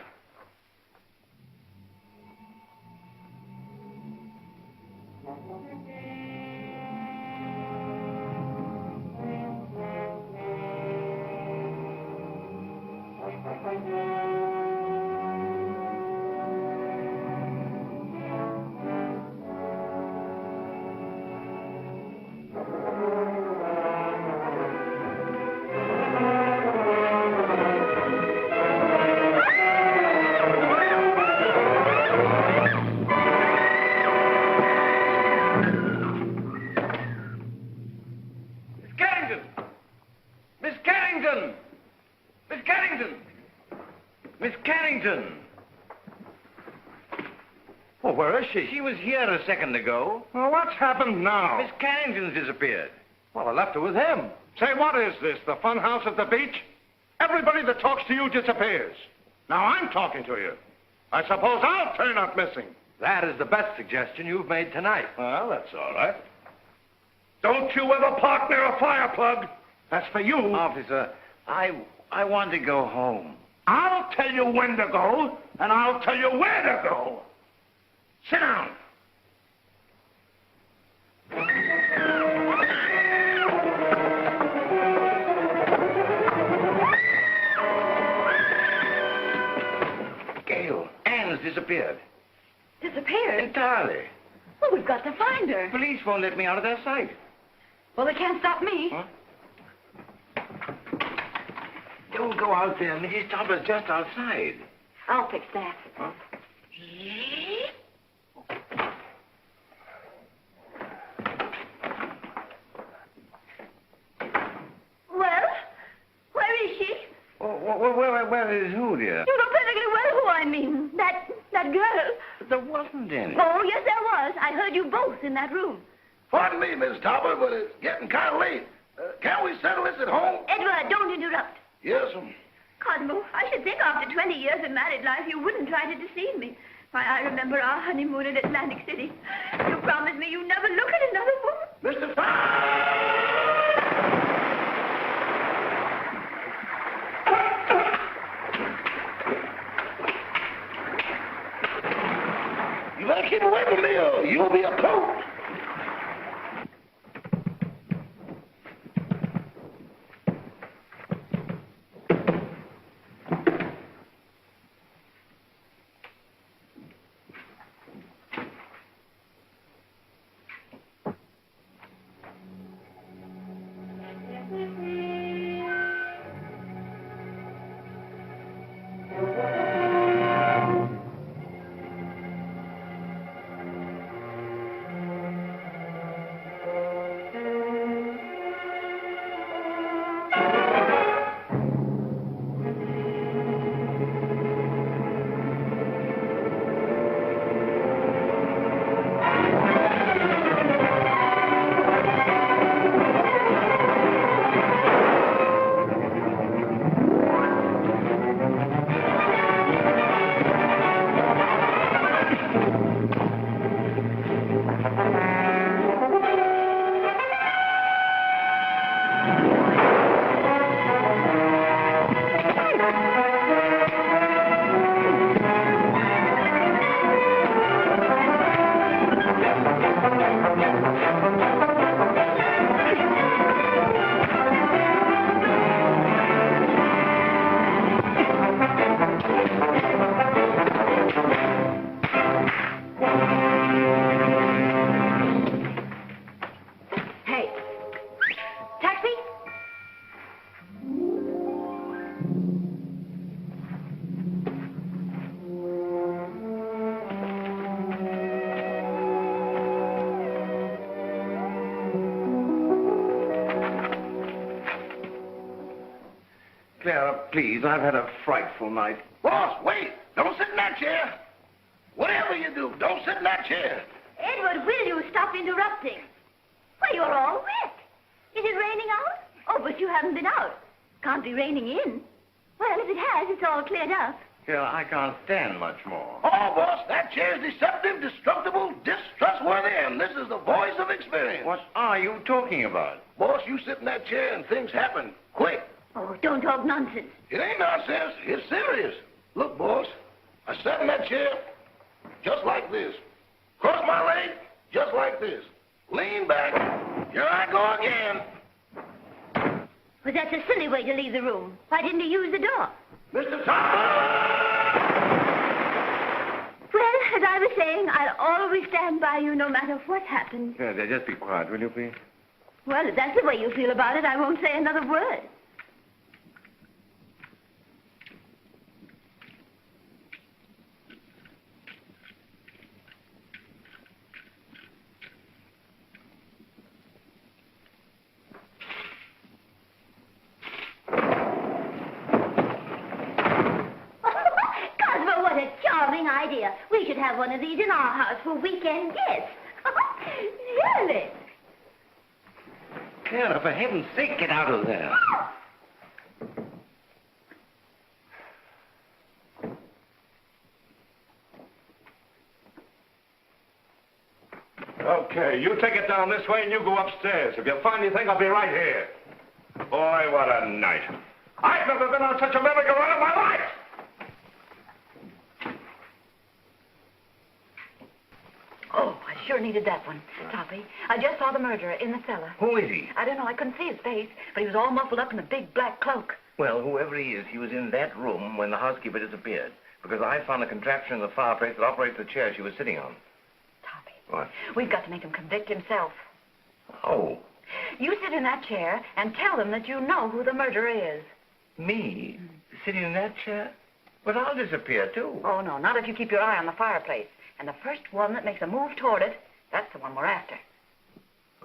Miss Carrington! Miss Carrington! Miss Carrington! Oh, where is she? She was here a second ago. Well, what's happened now? Miss Carrington's disappeared. Well, I left her with him. Say, what is this, the fun house at the beach? Everybody that talks to you disappears. Now I'm talking to you. I suppose I'll turn up missing. That is the best suggestion you've made tonight. Well, that's all right. Don't you ever park near a fire plug. That's for you. Officer, I want to go home. I'll tell you when to go, and I'll tell you where to go. Sit down. Gail, Anne's disappeared. Disappeared? Entirely. Well, we've got to find her. Police won't let me out of their sight. Well, they can't stop me. Huh? Don't go out there. Mrs. Topper's just outside. I'll fix that. Huh? Well, where is she? Where is who, dear? You know perfectly well who I mean. That girl. There wasn't any. Oh, yes, there was. I heard you both in that room. Pardon me, Miss Topper, but it's getting kind of late. Can't we settle this at home? Edward, don't interrupt. Yes, Cosmo, I should think after 20 years of married life you wouldn't try to deceive me. Why, I remember our honeymoon in Atlantic City. You promised me you'd never look at another woman. Mr. Topper! You better keep away from me or you'll be a coat. Clara, please, I've had a frightful night. Boss, wait. Don't sit in that chair. Whatever you do, don't sit in that chair. Edward, will you stop interrupting? Why, you're all wet. Is it raining out? Oh, but you haven't been out. Can't be raining in. Well, if it has, it's all cleared up. Clara, I can't stand much more. Oh, boss, that chair's deceptive, destructible, distrustworthy, and this is the voice of experience. What are you talking about? Boss, you sit in that chair and things happen quick. Oh, don't talk nonsense. It ain't nonsense. It's serious. Look, boss, I sat in that chair just like this. Cross my leg just like this. Lean back. Here I go again. Well, that's a silly way to leave the room. Why didn't you use the door? Mr. Topper! Well, as I was saying, I'll always stand by you no matter what happens. Clara, just be quiet, will you, please? Well, if that's the way you feel about it, I won't say another word. should have one of these in our house for weekend guests. Really? Clara, for heaven's sake, get out of there. Okay, you take it down this way and you go upstairs. If you find anything, I'll be right here. Boy, what a night. I've never been on such a merry-go-round in my life. Oh, I sure needed that one, Toppy. I just saw the murderer in the cellar. Who is he? I don't know. I couldn't see his face, but he was all muffled up in a big black cloak. Well, whoever he is, he was in that room when the housekeeper disappeared. Because I found a contraption in the fireplace that operates the chair she was sitting on. Toppy. What? We've got to make him convict himself. Oh, You sit in that chair and tell them that you know who the murderer is. me? Sitting in that chair? But I'll disappear, too. Oh, no, not if you keep your eye on the fireplace. And the first one that makes a move toward it, that's the one we're after.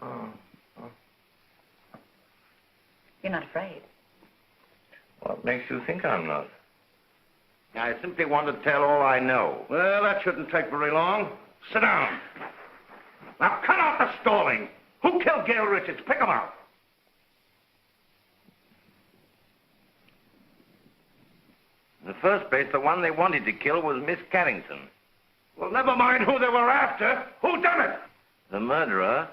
Oh. You're not afraid. What makes you think I'm not? I simply want to tell all I know. Well, that shouldn't take very long. Sit down. Now, cut out the stalling. Who killed Gail Richards? Pick him out. In the first place, the one they wanted to kill was Miss Carrington. Well, never mind who they were after. Who done it? The murderer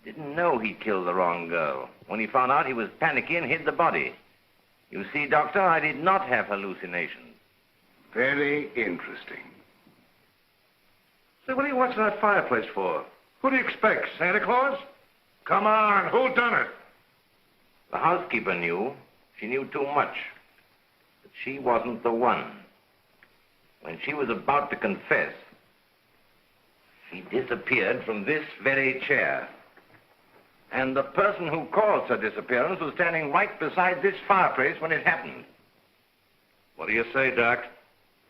didn't know he killed the wrong girl. When he found out, he was panicky and hid the body. You see, Doctor, I did not have hallucinations. Very interesting. Say, what are you watching that fireplace for? Who do you expect, Santa Claus? Come on, who done it? The housekeeper knew. She knew too much. But she wasn't the one. When she was about to confess, she disappeared from this very chair. And the person who caused her disappearance was standing right beside this fireplace when it happened. What do you say, Doc?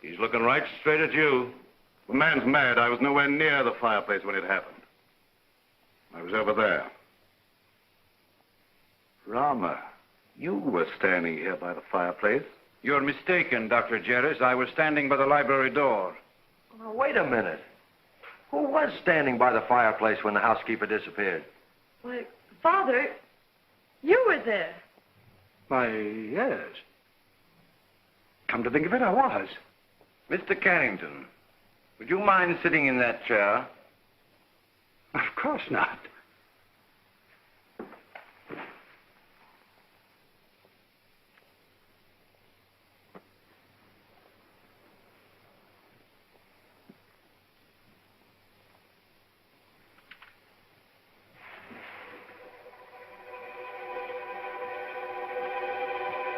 He's looking right straight at you. The man's mad. I was nowhere near the fireplace when it happened. I was over there. Rama, you were standing here by the fireplace. You're mistaken, Dr. Jerris. I was standing by the library door. Now, wait a minute. Who was standing by the fireplace when the housekeeper disappeared? Why, Father, you were there. Why, yes. Come to think of it, I was. Mr. Carrington, would you mind sitting in that chair? Of course not.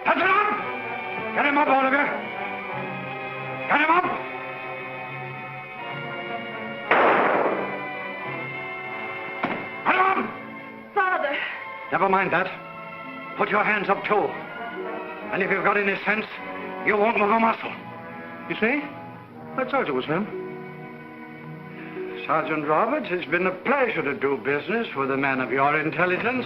Touch it up! Get him up, all of you! Get him up! Get him up! Father! Never mind that. Put your hands up, too. And if you've got any sense, you won't move a muscle. You see? I told you it was him. Sergeant Roberts, it's been a pleasure to do business with a man of your intelligence.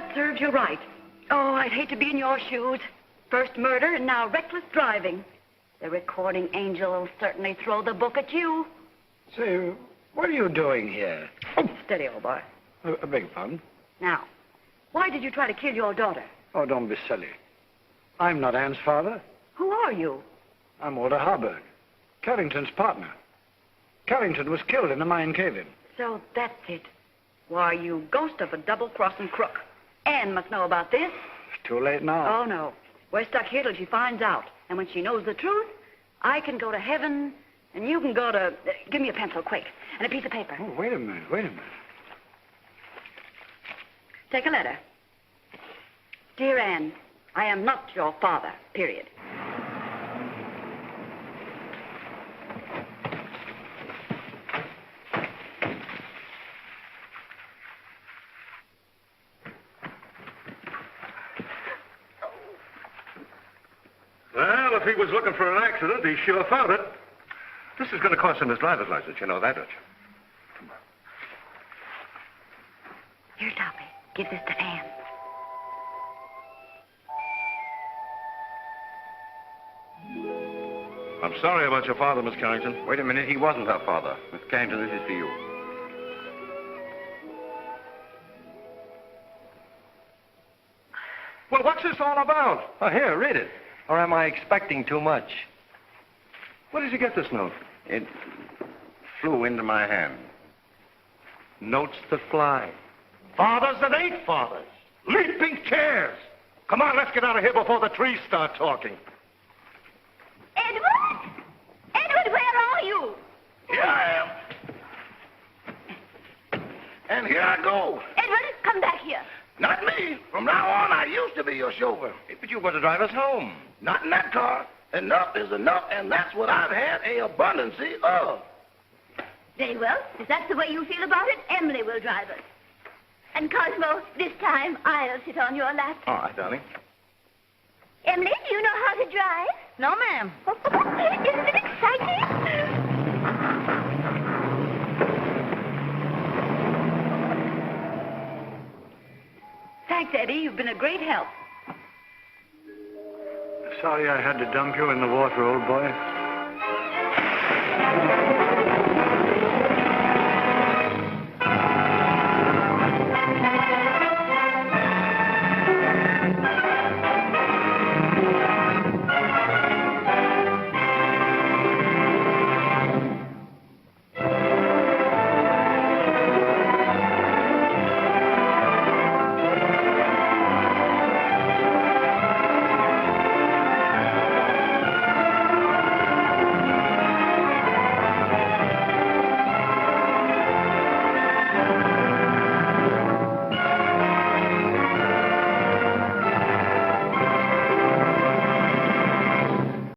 that serves you right. Oh, I'd hate to be in your shoes. First murder and now reckless driving. The recording angel will certainly throw the book at you. Say, what are you doing here? Oh, steady, old boy. I beg your pardon? Now, why did you try to kill your daughter? Oh, don't be silly. I'm not Anne's father. Who are you? I'm Walter Harburg, Carrington's partner. Carrington was killed in a mine cave-in. So that's it. Why, you ghost of a double-crossing crook. Anne must know about this. It's too late now. Oh, no. We're stuck here till she finds out. And when she knows the truth, I can go to heaven, and you can go to... give me a pencil, quick, and a piece of paper. Oh, wait a minute. Take a letter. Dear Anne, I am not your father, period. Well, if he was looking for an accident, he sure found it. This is going to cost him his driver's license. You know that, don't you? Here, Toppy. Give this to Anne. I'm sorry about your father, Miss Carrington. Wait a minute. He wasn't her father. Miss Carrington, this is for you. Well, what's this all about? Oh, here, read it. Or am I expecting too much? Where did you get this note? It flew into my hand. Notes that fly. Fathers that ain't fathers. Leaping chairs. Come on, let's get out of here before the trees start talking. Edward? Edward, where are you? Here I am. And here I go. Edward, come back here. Not me. From now on, I used to be your chauffeur. But you were to drive us home. Not in that car. Enough is enough, and that's what I've had a abundance of. Very well. If that's the way you feel about it, Emily will drive us. And Cosmo, this time I'll sit on your lap. All right, darling. Emily, do you know how to drive? No, ma'am. Isn't it exciting? Thanks, Eddie. You've been a great help. Sorry I had to dump you in the water, old boy.